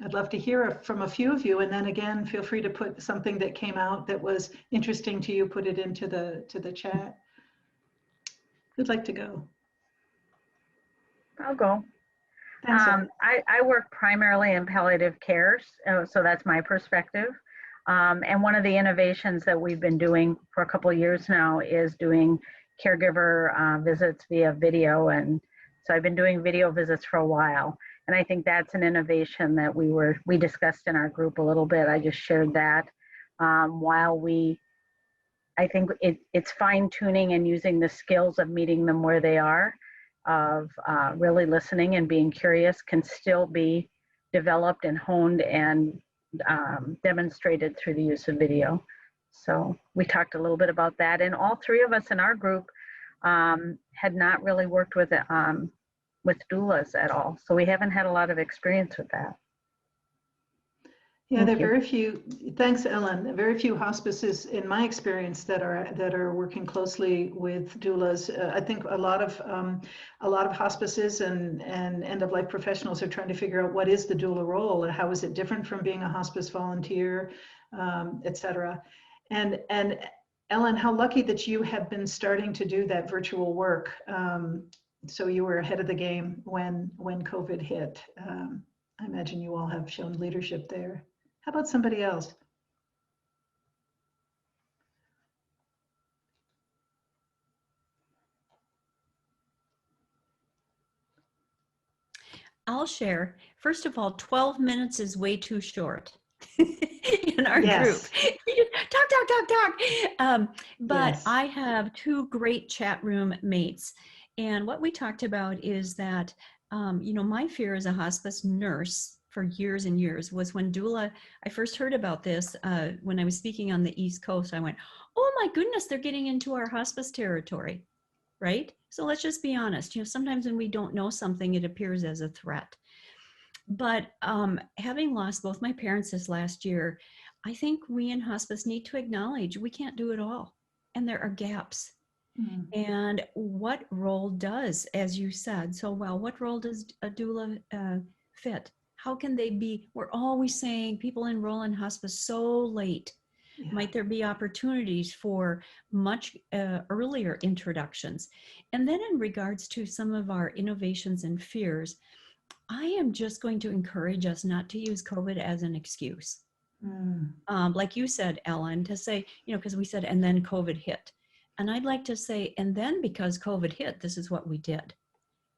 I'd love to hear from a few of you, and then again, feel free to put something that came out that was interesting to you, put it into the chat. Who'd like to go? I'll go. Thanks, I work primarily in palliative care, so that's my perspective. And one of the innovations that we've been doing for a couple of years now is doing caregiver visits via video. And so I've been doing video visits for a while. And I think that's an innovation that we discussed in our group a little bit. I just shared that I think it's fine tuning and using the skills of meeting them where they are, of really listening and being curious, can still be developed and honed and demonstrated through the use of video. So we talked a little bit about that, and all 3 of us in our group had not really worked with doulas at all. So we haven't had a lot of experience with that. Yeah, there are very few, thanks Ellen, very few hospices in my experience that are working closely with doulas. I think a lot of hospices and end-of-life professionals are trying to figure out what is the doula role and how is it different from being a hospice volunteer, et cetera. And Ellen, how lucky that you have been starting to do that virtual work. So you were ahead of the game when COVID hit. I imagine you all have shown leadership there. How about somebody else? I'll share. First of all, 12 minutes is way too short in our group. Talk. But yes. I have 2 great chat room mates. And what we talked about is that, my fear as a hospice nurse for years and years was when doula, I first heard about this when I was speaking on the East Coast. I went, oh my goodness, they're getting into our hospice territory, right? So let's just be honest. Sometimes when we don't know something, it appears as a threat. But having lost both my parents this last year, I think we in hospice need to acknowledge we can't do it all. And there are gaps. And what role does, as you said so well, what role does a doula fit? How can they be? We're always saying people enroll in hospice so late. Yeah. Might there be opportunities for much earlier introductions? And then in regards to some of our innovations and fears, I am just going to encourage us not to use COVID as an excuse. Like you said, Ellen, to say, because we said, and then COVID hit. And I'd like to say, and then because COVID hit, this is what we did.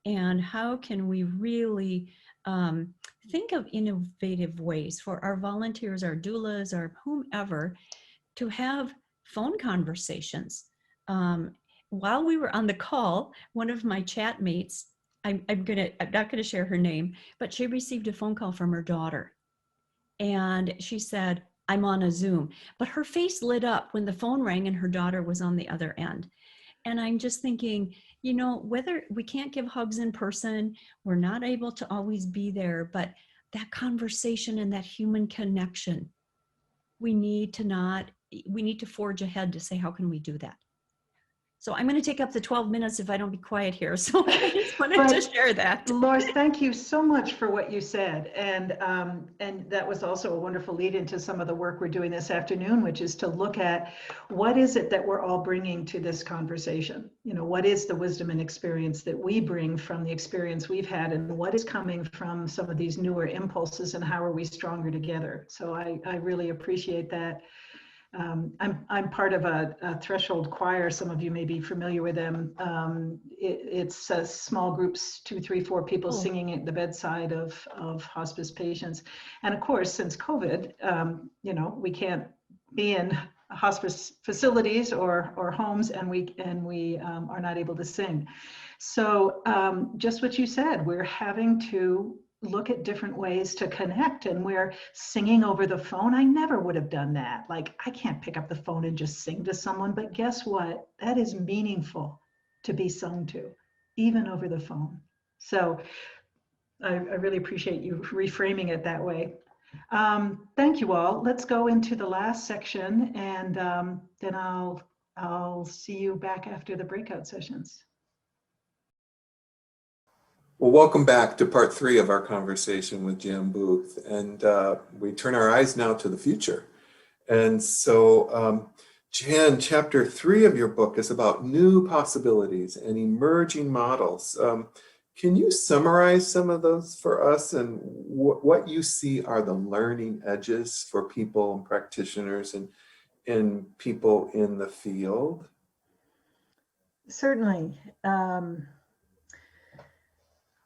And how can we really think of innovative ways for our volunteers, our doulas, or whomever, to have phone conversations. While we were on the call, one of my chat mates, I'm not gonna share her name, but she received a phone call from her daughter. And she said, I'm on a Zoom, but her face lit up when the phone rang and her daughter was on the other end. And I'm just thinking, whether we can't give hugs in person, we're not able to always be there, but that conversation and that human connection, we need to forge ahead to say, how can we do that? So I'm going to take up the 12 minutes if I don't be quiet here. So I just wanted to share that. Lois, thank you so much for what you said. And that was also a wonderful lead into some of the work we're doing this afternoon, which is to look at what is it that we're all bringing to this conversation? What is the wisdom and experience that we bring from the experience we've had, and what is coming from some of these newer impulses, and how are we stronger together? So I really appreciate that. I'm part of a threshold choir. Some of you may be familiar with them. It's small groups, 2, 3, 4 people singing at the bedside of hospice patients. And of course, since COVID, we can't be in hospice facilities or homes, and we are not able to sing. So just what you said, we're having to look at different ways to connect, and we're singing over the phone. I never would have done that. Like, I can't pick up the phone and just sing to someone, but guess what? That is meaningful to be sung to, even over the phone. So I really appreciate you reframing it that way. Thank you all. Let's go into the last section, and then I'll see you back after the breakout sessions. Well, welcome back to part 3 of our conversation with Jan Booth. And we turn our eyes now to the future. And so, Jan, chapter 3 of your book is about new possibilities and emerging models. Can you summarize some of those for us, and what you see are the learning edges for people and practitioners and people in the field? Certainly.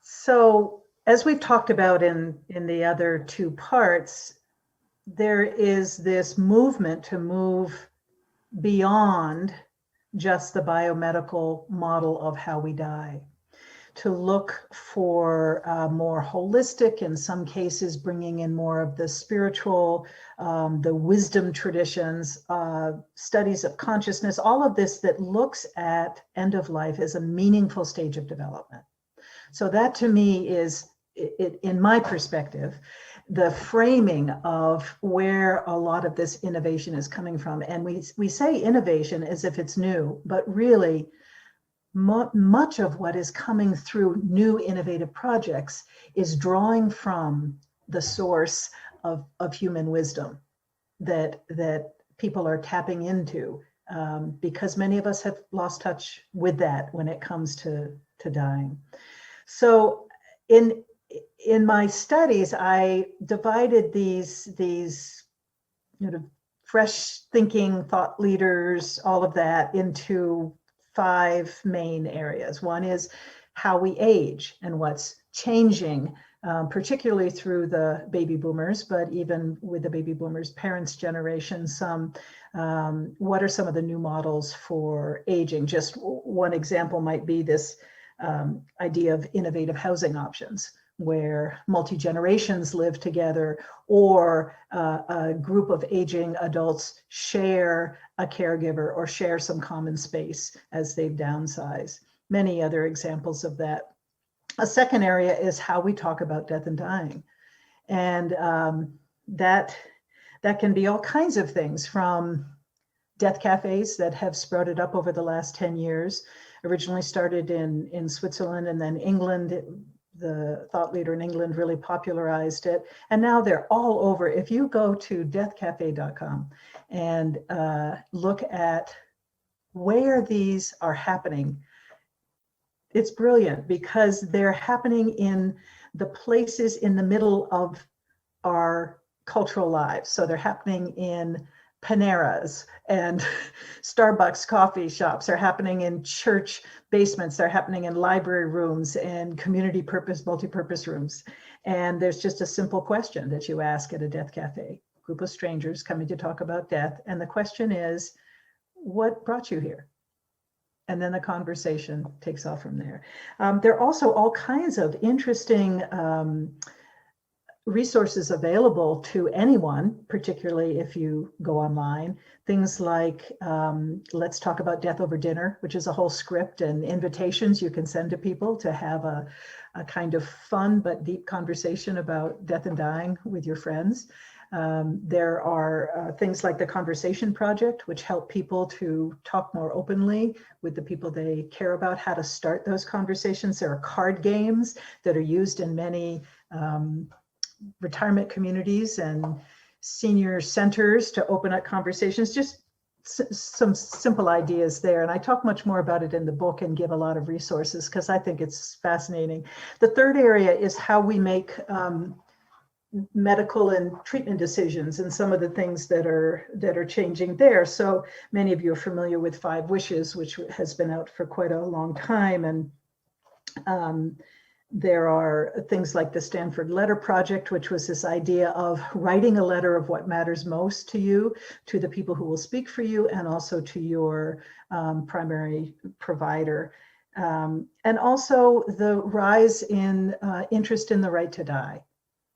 So as we've talked about in the other 2 parts, there is this movement to move beyond just the biomedical model of how we die, to look for more holistic, in some cases bringing in more of the spiritual, the wisdom traditions, studies of consciousness, all of this that looks at end of life as a meaningful stage of development. So that to me is, in my perspective, the framing of where a lot of this innovation is coming from. And we say innovation as if it's new, but really much of what is coming through new innovative projects is drawing from the source of human wisdom that people are tapping into, because many of us have lost touch with that when it comes to dying. So in my studies, I divided these fresh thinking thought leaders, all of that, into 5 main areas. One is how we age and what's changing, particularly through the baby boomers, but even with the baby boomers' parents' generation, what are some of the new models for aging? Just one example might be this idea of innovative housing options, where multi-generations live together, or a group of aging adults share a caregiver or share some common space as they downsize. Many other examples of that. A second area is how we talk about death and dying. And that can be all kinds of things, from death cafes that have sprouted up over the last 10 years. Originally started in Switzerland, and then England. The thought leader in England really popularized it. And now they're all over. If you go to deathcafe.com and look at where these are happening, it's brilliant because they're happening in the places in the middle of our cultural lives. So they're happening in Paneras and Starbucks coffee shops. They're happening in church basements. They're happening in library rooms and community purpose, multi-purpose rooms. And there's just a simple question that you ask at a death cafe, group of strangers coming to talk about death. And the question is, what brought you here? And then the conversation takes off from there. There are also all kinds of interesting resources available to anyone, particularly if you go online. Things like Let's Talk About Death Over Dinner, which is a whole script and invitations you can send to people to have a kind of fun but deep conversation about death and dying with your friends. There are things like the Conversation Project, which help people to talk more openly with the people they care about, how to start those conversations. There are card games that are used in many retirement communities and senior centers to open up conversations. Just some simple ideas there. And I talk much more about it in the book and give a lot of resources because I think it's fascinating. The third area is how we make medical and treatment decisions and some of the things that are changing there. So many of you are familiar with 5 Wishes, which has been out for quite a long time. And there are things like the Stanford Letter Project, which was this idea of writing a letter of what matters most to you, to the people who will speak for you, and also to your primary provider. And also the rise in interest in the right to die,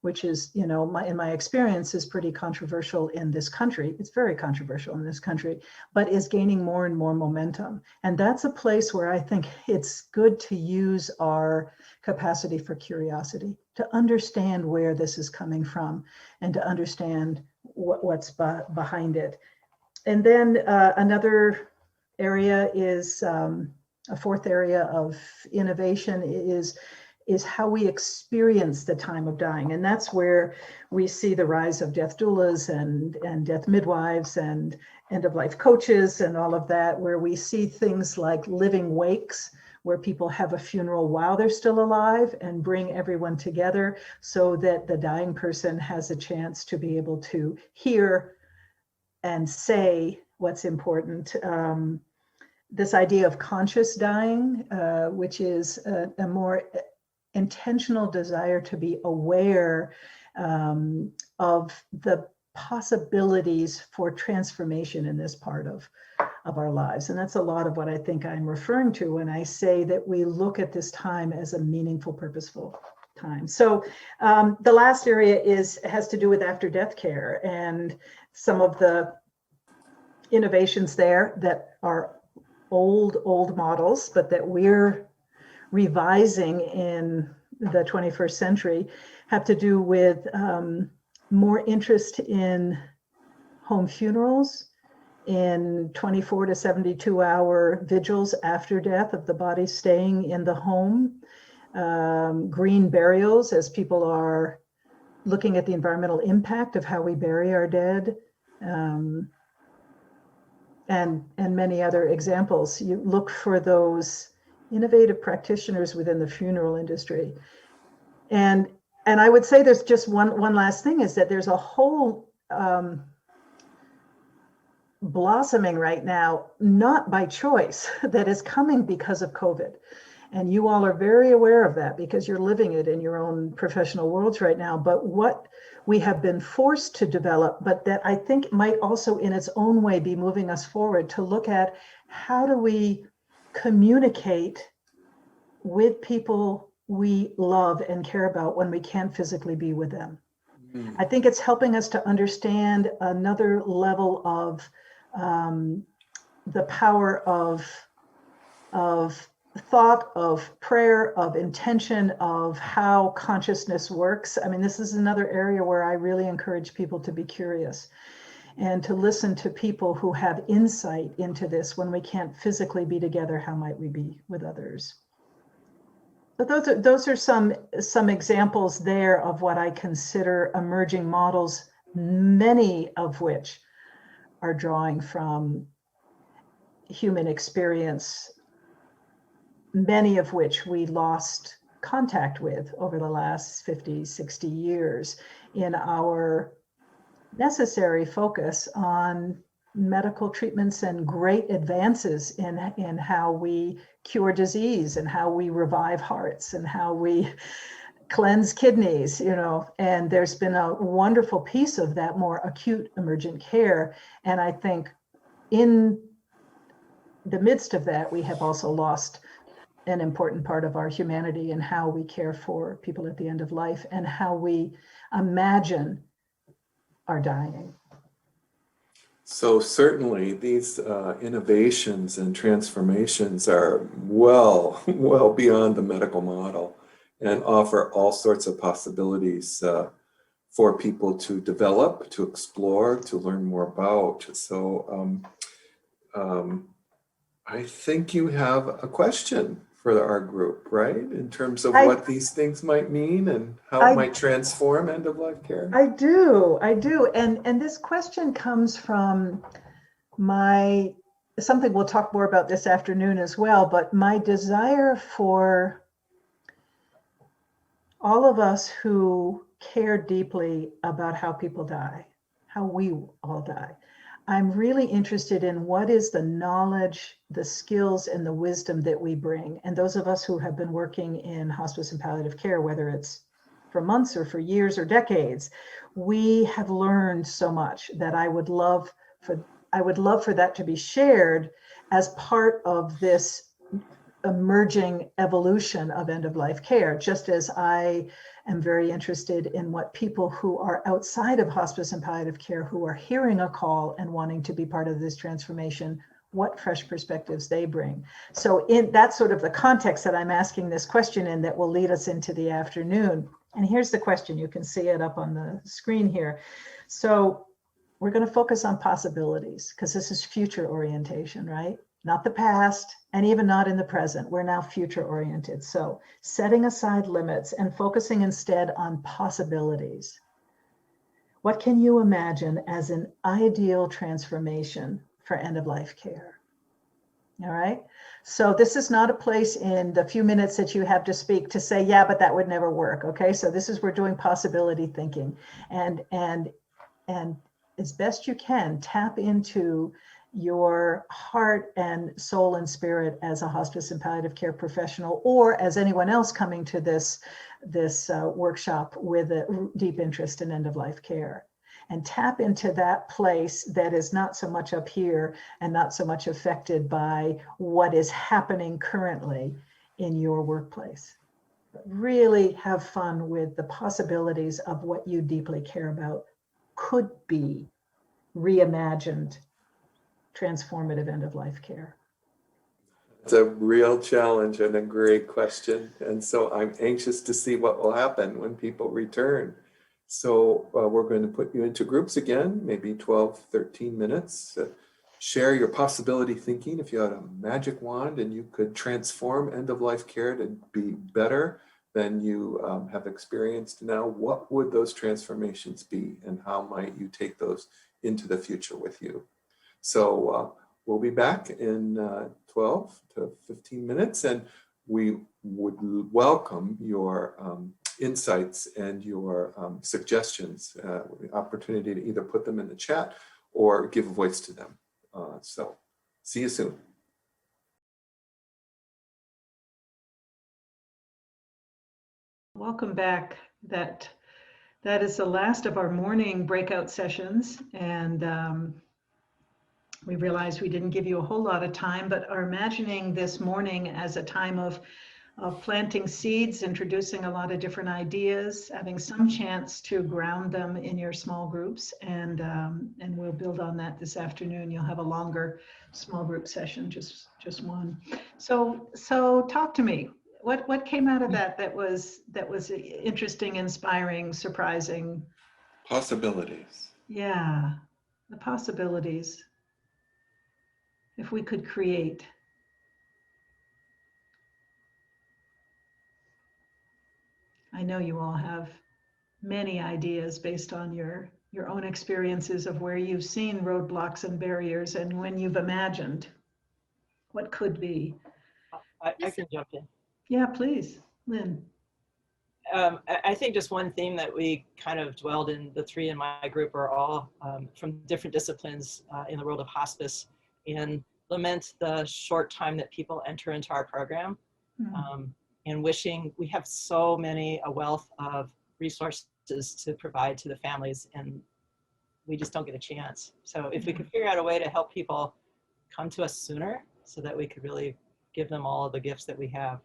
which is, in my experience, is pretty controversial in this country. It's very controversial in this country, but is gaining more and more momentum. And that's a place where I think it's good to use our capacity for curiosity, to understand where this is coming from and to understand what's behind it. And then another area is, a fourth area of innovation is how we experience the time of dying. And that's where we see the rise of death doulas and death midwives and end-of-life coaches and all of that, where we see things like living wakes, where people have a funeral while they're still alive and bring everyone together so that the dying person has a chance to be able to hear and say what's important. This idea of conscious dying, which is a more intentional desire to be aware of the possibilities for transformation in this part of our lives. And that's a lot of what I think I'm referring to when I say that we look at this time as a meaningful, purposeful time. So the last area has to do with after-death care and some of the innovations there that are old models, but that we're revising in the 21st century, have to do with more interest in home funerals, in 24 to 72 hour vigils after death of the body staying in the home, green burials as people are looking at the environmental impact of how we bury our dead, and many other examples. You look for those innovative practitioners within the funeral industry. And I would say there's just one last thing, is that there's a whole blossoming right now, not by choice, that is coming because of COVID. And you all are very aware of that because you're living it in your own professional worlds right now. But what we have been forced to develop, but that I think might also in its own way be moving us forward to look at, how do we communicate with people we love and care about when we can't physically be with them? I think it's helping us to understand another level of the power of thought, of prayer, of intention, of how consciousness works. I mean, this is another area where I really encourage people to be curious. and to listen to people who have insight into this. When we can't physically be together, how might we be with others? But those are some examples there of what I consider emerging models, many of which are drawing from human experience, many of which we lost contact with over the last 50, 60 years in our necessary focus on medical treatments and great advances in how we cure disease and how we revive hearts and how we cleanse kidneys, and there's been a wonderful piece of that more acute emergent care. And I think in the midst of that, we have also lost an important part of our humanity and how we care for people at the end of life and how we imagine our dying. So certainly these innovations and transformations are well beyond the medical model and offer all sorts of possibilities for people to develop, to explore, to learn more about. So I think you have a question for our group, right? In terms of what these things might mean and how it might transform end-of-life care. I do. And this question comes from something we'll talk more about this afternoon as well, but my desire for all of us who care deeply about how people die, how we all die. I'm really interested in what is the knowledge, the skills, and the wisdom that we bring. And those of us who have been working in hospice and palliative care, whether it's for months or for years or decades, we have learned so much that I would love for that to be shared as part of this emerging evolution of end-of-life care, just as I am very interested in what people who are outside of hospice and palliative care, who are hearing a call and wanting to be part of this transformation, what fresh perspectives they bring. So that's sort of the context that I'm asking this question in that will lead us into the afternoon. And here's the question. You can see it up on the screen here. So we're going to focus on possibilities because this is future orientation, right? Not the past, and even not in the present. We're now future oriented. So setting aside limits and focusing instead on possibilities. What can you imagine as an ideal transformation for end-of-life care? All right. So this is not a place in the few minutes that you have to speak to say, yeah, but that would never work. Okay. So we're doing possibility thinking, and as best you can, tap into your heart and soul and spirit as a hospice and palliative care professional, or as anyone else coming to this workshop with a deep interest in end-of-life care. And tap into that place that is not so much up here and not so much affected by what is happening currently in your workplace. But really have fun with the possibilities of what you deeply care about could be reimagined transformative end-of-life care. It's a real challenge and a great question. And so I'm anxious to see what will happen when people return. So we're going to put you into groups again, maybe 12, 13 minutes. Share your possibility thinking. If you had a magic wand and you could transform end-of-life care to be better than you have experienced now, what would those transformations be? And how might you take those into the future with you? So we'll be back in 12 to 15 minutes, and we would welcome your insights and your suggestions, the opportunity to either put them in the chat or give a voice to them. So see you soon. Welcome back. That is the last of our morning breakout sessions, and we realized we didn't give you a whole lot of time, but are imagining this morning as a time of planting seeds, introducing a lot of different ideas, having some chance to ground them in your small groups, and we'll build on that this afternoon. You'll have a longer small group session, just one. So talk to me. What came out of that was interesting, inspiring, surprising? Possibilities. Yeah. the possibilities, if we could create. I know you all have many ideas based on your own experiences of where you've seen roadblocks and barriers and when you've imagined what could be. I can jump in. Yeah, please, Lynn. I think just one theme that we kind of dwelled in, the three in my group are all from different disciplines in the world of hospice, and lament the short time that people enter into our program, and wishing we have so many, a wealth of resources to provide to the families, and we just don't get a chance. So if we could figure out a way to help people come to us sooner so that we could really give them all of the gifts that we have.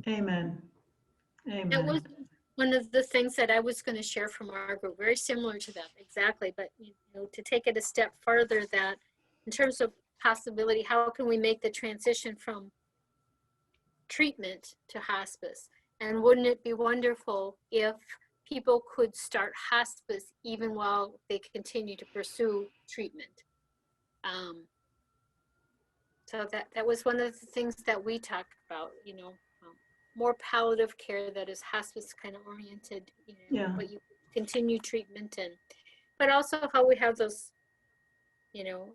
Amen. Amen. That was one of the things that I was going to share from our group, very similar to that, exactly. But you know, to take it a step further, that in terms of possibility, how can we make the transition from treatment to hospice? And wouldn't it be wonderful if people could start hospice even while they continue to pursue treatment? So that was one of the things that we talked about, you know, more palliative care that is hospice kind of oriented, you know, but you continue treatment, and but also how we have those, you know,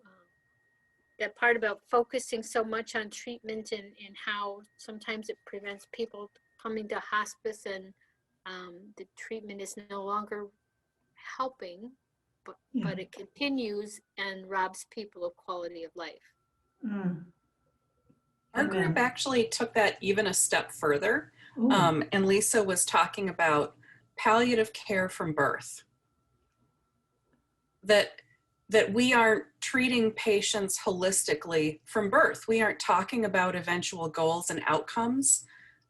that part about focusing so much on treatment and how sometimes it prevents people coming to hospice, and the treatment is no longer helping, but it continues and robs people of quality of life. Our group actually took that even a step further. And Lisa was talking about palliative care from birth. That we aren't treating patients holistically from birth. We aren't talking about eventual goals and outcomes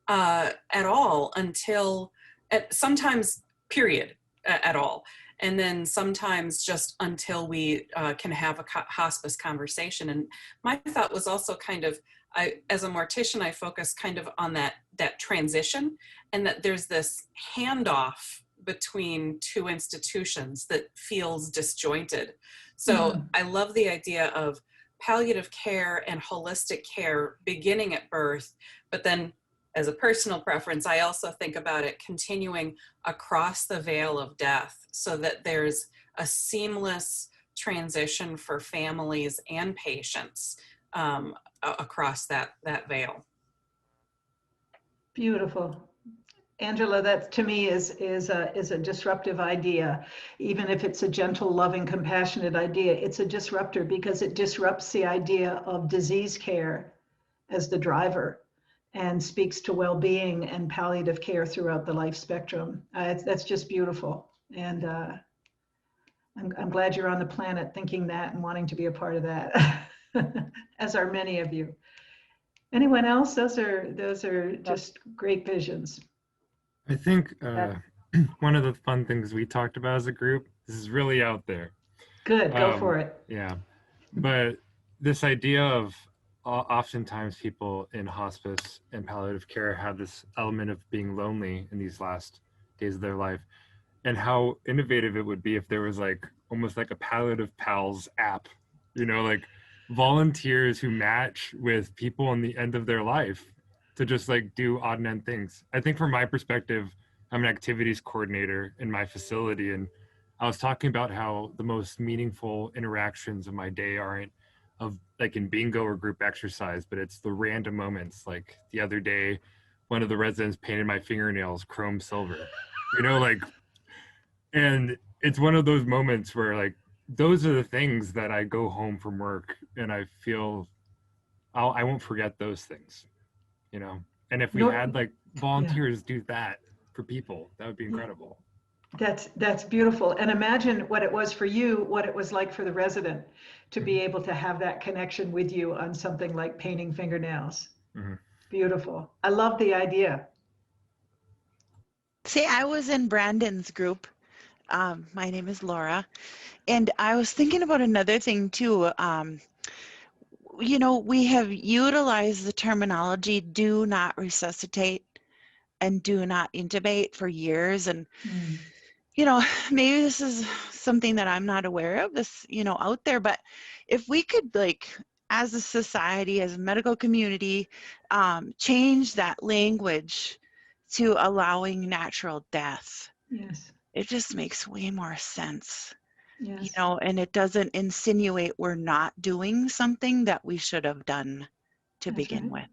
at all until, sometimes period at all. And then sometimes just until we can have a hospice conversation. And my thought was also kind of, as a mortician, I focus kind of on that transition, and that there's this handoff between two institutions that feels disjointed. So I love the idea of palliative care and holistic care beginning at birth, but then as a personal preference, I also think about it continuing across the veil of death, so that there's a seamless transition for families and patients across that veil. Beautiful. Angela, that to me is a disruptive idea. Even if it's a gentle, loving, compassionate idea, it's a disruptor because it disrupts the idea of disease care as the driver and speaks to well-being and palliative care throughout the life spectrum. That's just beautiful. And I'm glad you're on the planet thinking that and wanting to be a part of that, as are many of you. Anyone else? Those are just great visions. I think one of the fun things we talked about as a group, this is really out there. Good, go for it. Yeah, but this idea of oftentimes people in hospice and palliative care have this element of being lonely in these last days of their life, and how innovative it would be if there was like almost like a Palliative Pals app, you know, like volunteers who match with people in the end of their life to just like do odd and end things. I think from my perspective, I'm an activities coordinator in my facility, and I was talking about how the most meaningful interactions of my day aren't of like in bingo or group exercise, but it's the random moments. Like the other day, one of the residents painted my fingernails chrome silver, you know, like, and it's one of those moments where like, those are the things that I go home from work and I feel I won't forget those things, you know? And if we had like volunteers do that for people, that would be incredible. That's beautiful. And imagine what it was for you, what it was like for the resident to be able to have that connection with you on something like painting fingernails. Beautiful. I love the idea. See, I was in Brandon's group. My name is Laura. And I was thinking about another thing too. You know, we have utilized the terminology do not resuscitate and do not intubate for years. And, you know, maybe this is something that I'm not aware of, this, you know, out there, but if we could, like, as a society, as a medical community, change that language to allowing natural death. Yes. It just makes way more sense. Yes. You know, and it doesn't insinuate we're not doing something that we should have done to That's begin right. with.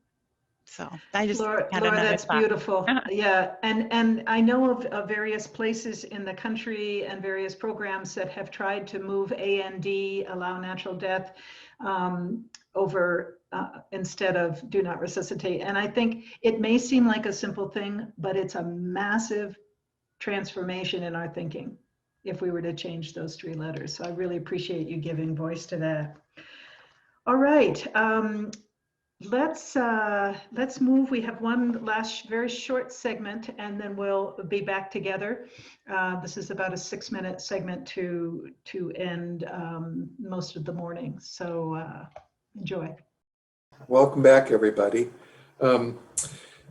So I just Laura, had Laura, another that's thought. beautiful. Yeah, and I know of various places in the country and various programs that have tried to move AND, allow natural death, over instead of do not resuscitate. And I think it may seem like a simple thing, but it's a massive transformation in our thinking if we were to change those 3 letters. So I really appreciate you giving voice to that. All right. Let's move. We have one last very short segment, and then we'll be back together. This is about a 6-minute segment to end most of the morning. So enjoy. Welcome back, everybody.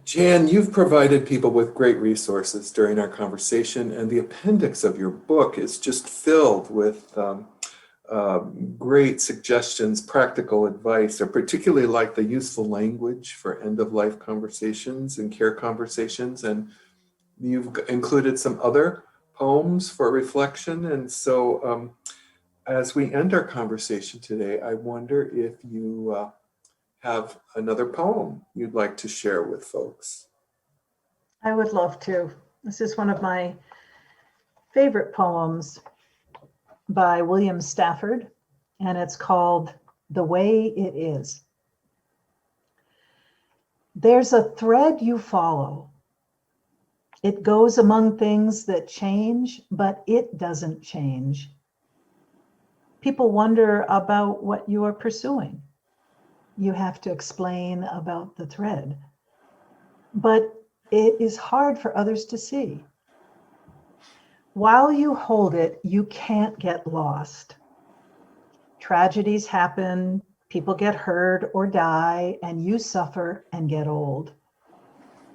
Jan, you've provided people with great resources during our conversation, and the appendix of your book is just filled with great suggestions, practical advice. I particularly like the useful language for end-of-life conversations and care conversations, and you've included some other poems for reflection. And so as we end our conversation today, I wonder if you have another poem you'd like to share with folks. I would love to. This is one of my favorite poems by William Stafford, and it's called The Way It Is. There's a thread you follow. It goes among things that change, but it doesn't change. People wonder about what you are pursuing. You have to explain about the thread, but it is hard for others to see. While you hold it, you can't get lost. Tragedies happen, people get hurt or die, and you suffer and get old.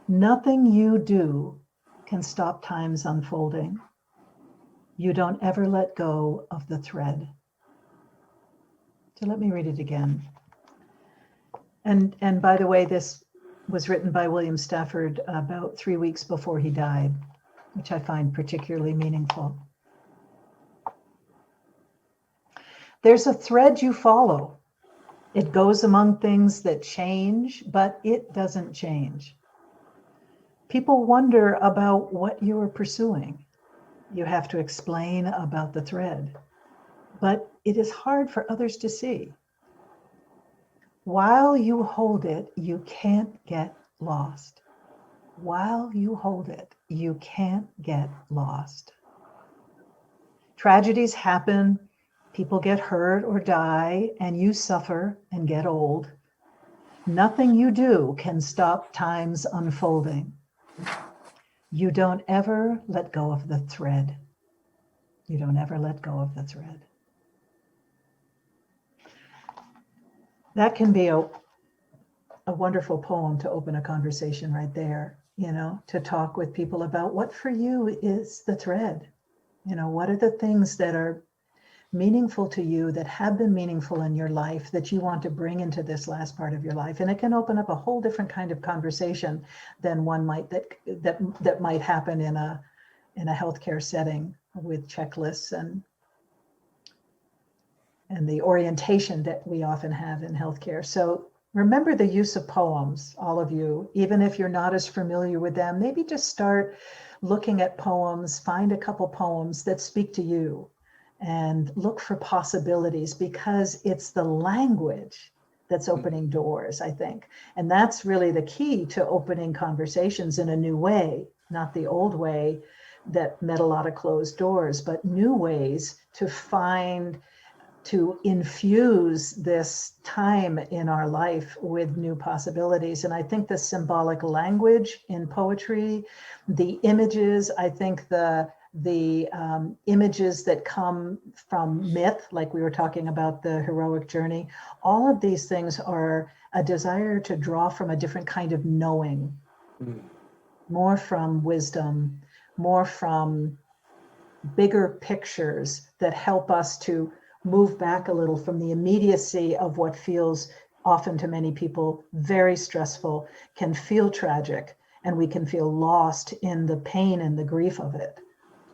Nothing you do can stop time's unfolding. You don't ever let go of the thread. So let me read it again. And by the way, this was written by William Stafford about 3 weeks before he died, which I find particularly meaningful. There's a thread you follow. It goes among things that change, but it doesn't change. People wonder about what you are pursuing. You have to explain about the thread, but it is hard for others to see. While you hold it, you can't get lost. While you hold it, you can't get lost. Tragedies happen, people get hurt or die, and you suffer and get old. Nothing you do can stop time's unfolding. You don't ever let go of the thread. You don't ever let go of the thread. That can be a wonderful poem to open a conversation right there, you know, to talk with people about what for you is the thread. You know, what are the things that are meaningful to you, that have been meaningful in your life, that you want to bring into this last part of your life. And it can open up a whole different kind of conversation than one might that might happen in a healthcare setting with checklists and the orientation that we often have in healthcare. So remember the use of poems, all of you, even if you're not as familiar with them. Maybe just start looking at poems, find a couple poems that speak to you, and look for possibilities, because it's the language that's opening doors, I think. And that's really the key to opening conversations in a new way, not the old way that met a lot of closed doors, but new ways to infuse this time in our life with new possibilities. And I think the symbolic language in poetry, the images, I think the images that come from myth, like we were talking about the heroic journey, all of these things are a desire to draw from a different kind of knowing, more from wisdom, more from bigger pictures that help us to move back a little from the immediacy of what feels often to many people very stressful, can feel tragic, and we can feel lost in the pain and the grief of it.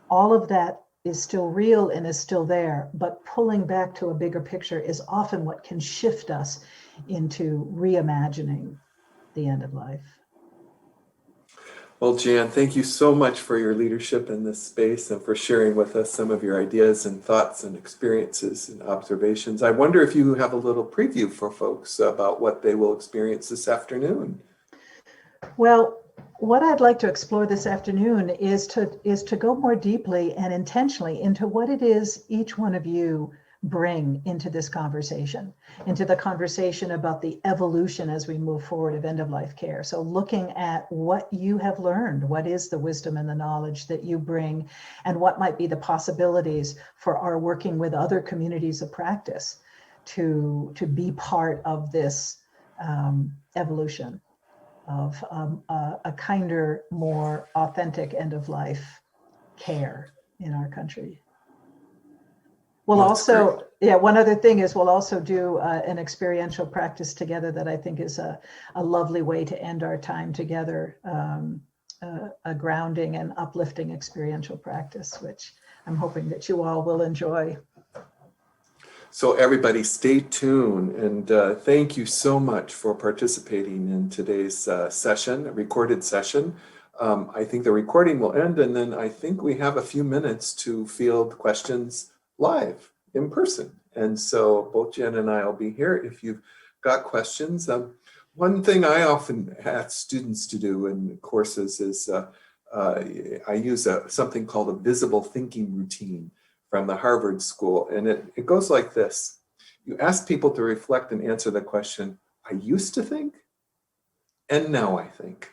All of that is still real and is still there, but pulling back to a bigger picture is often what can shift us into reimagining the end of life. Well, Jan, thank you so much for your leadership in this space and for sharing with us some of your ideas and thoughts and experiences and observations. I wonder if you have a little preview for folks about what they will experience this afternoon. Well, what I'd like to explore this afternoon is to go more deeply and intentionally into what it is each one of you bring into this conversation, into the conversation about the evolution as we move forward of end-of-life care. So looking at what you have learned, what is the wisdom and the knowledge that you bring, and what might be the possibilities for our working with other communities of practice to be part of this evolution of a kinder, more authentic end-of-life care in our country. We'll also, one other thing is we'll also do an experiential practice together that I think is a lovely way to end our time together, a grounding and uplifting experiential practice, which I'm hoping that you all will enjoy. So everybody stay tuned, and thank you so much for participating in today's session, a recorded session. I think the recording will end, and then I think we have a few minutes to field questions live in person. And so both Jen and I will be here if you've got questions. One thing I often ask students to do in courses is I use something called a visible thinking routine from the Harvard School. And it goes like this. You ask people to reflect and answer the question, I used to think, and now I think.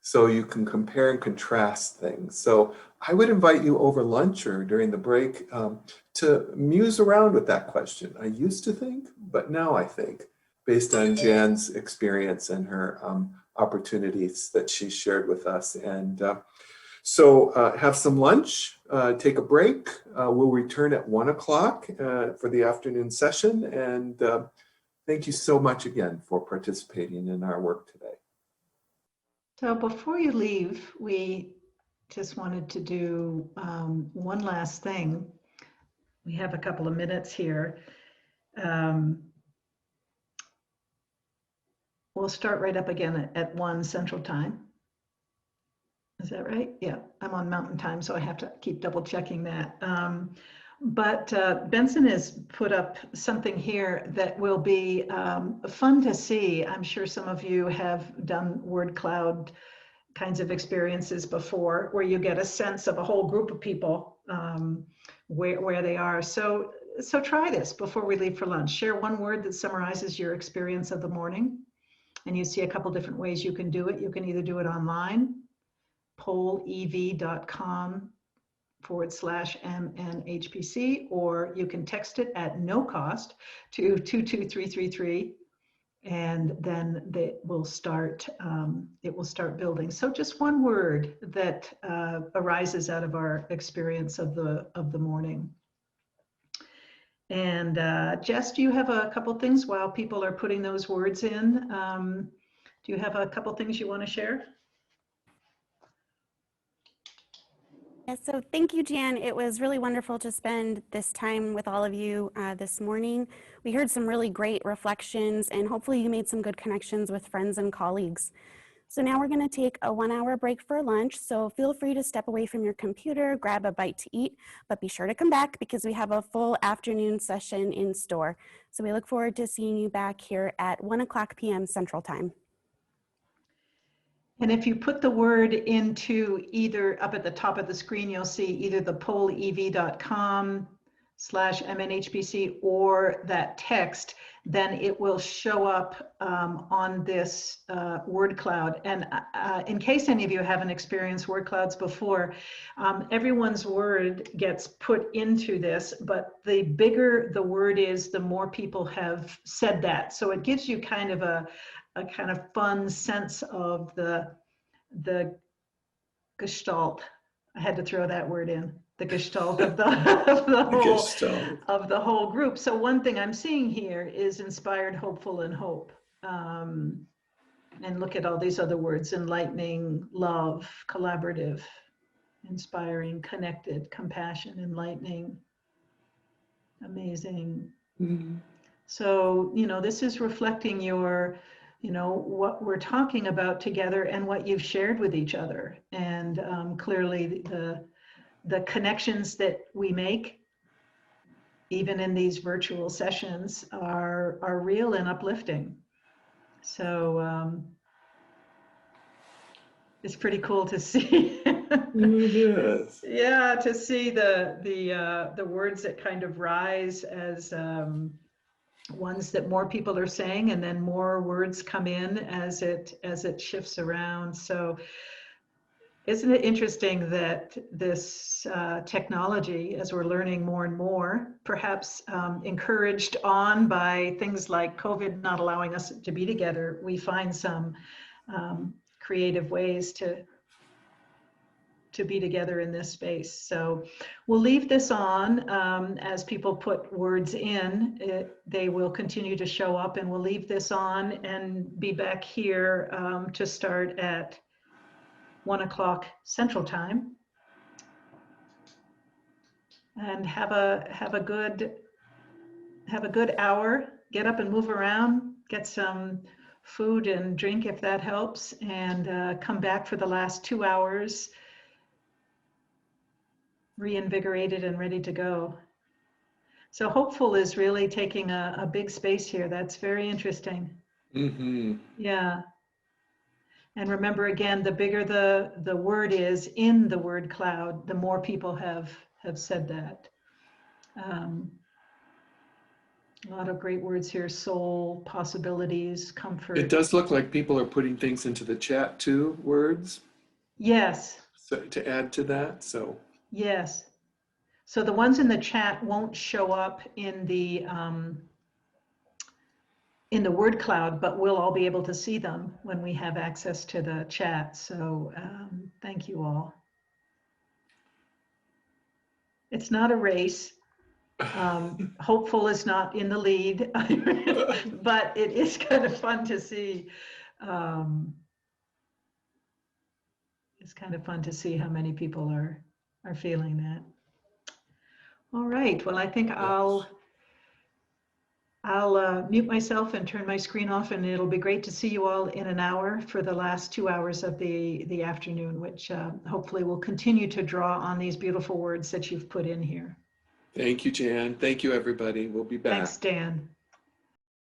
So you can compare and contrast things. So I would invite you over lunch or during the break to muse around with that question. I used to think, but now I think, based on Jan's experience and her opportunities that she shared with us. And so have some lunch, take a break. We'll return at 1 o'clock for the afternoon session. And thank you so much again for participating in our work today. So before you leave, we just wanted to do one last thing. We have a couple of minutes here. We'll start right up again at 1 Central Time. Is that right? Yeah, I'm on Mountain Time, so I have to keep double checking that. But Benson has put up something here that will be fun to see. I'm sure some of you have done word cloud kinds of experiences before, where you get a sense of a whole group of people where they are. So try this before we leave for lunch. Share one word that summarizes your experience of the morning. And you see a couple different ways you can do it. You can either do it online, pollev.com/MNHPC, or you can text it at no cost to 22333, and then it will start building. So just one word that arises out of our experience of the morning. And Jess, do you have a couple things while people are putting those words in? Do you have a couple things you want to share? Yeah, so thank you, Jan. It was really wonderful to spend this time with all of you this morning. We heard some really great reflections, and hopefully you made some good connections with friends and colleagues. So now we're going to take a 1-hour break for lunch. So feel free to step away from your computer, grab a bite to eat, but be sure to come back because we have a full afternoon session in store. So we look forward to seeing you back here at 1 o'clock p.m. Central Time. And if you put the word into either up at the top of the screen, you'll see either the pollev.com/MNHPC or that text, then it will show up on this word cloud. And in case any of you haven't experienced word clouds before, everyone's word gets put into this, but the bigger the word is, the more people have said that. So it gives you kind of a kind of fun sense of the gestalt. I had to throw that word in, the gestalt of the whole Gestalt. of the whole group. So one thing I'm seeing here is inspired, hopeful, and hope. And look at all these other words: enlightening, love, collaborative, inspiring, connected, compassion, enlightening, amazing. Mm-hmm. So, you know, this is reflecting your, you know, what we're talking about together and what you've shared with each other. And clearly the connections that we make, even in these virtual sessions, are real and uplifting. So it's pretty cool to see. Yes. Yeah, to see the words that kind of rise as ones that more people are saying, and then more words come in as it shifts around. So isn't it interesting that this technology, as we're learning more and more, perhaps encouraged on by things like COVID not allowing us to be together, we find some creative ways to be together in this space. So we'll leave this on as people put words in. They will continue to show up, and we'll leave this on and be back here to start at 1 o'clock Central Time, and have a good hour. Get up and move around, get some food and drink if that helps, and come back for the last 2 hours reinvigorated and ready to go. So hopeful is really taking a big space here. That's very interesting. Mm-hmm. Yeah. And remember, again, the bigger the word is in the word cloud, the more people have said that. A lot of great words here: soul, possibilities, comfort. It does look like people are putting things into the chat too, words. Yes. So to add to that, so. Yes. So the ones in the chat won't show up in the word cloud, but we'll all be able to see them when we have access to the chat. So thank you all. It's not a race. Hopeful is not in the lead, but it is kind of fun to see. It's kind of fun to see how many people are feeling that. All right. Well, I think I'll mute myself and turn my screen off, and it'll be great to see you all in an hour for the last 2 hours of the afternoon, which hopefully will continue to draw on these beautiful words that you've put in here. Thank you, Jan. Thank you, everybody. We'll be back. Thanks, Dan.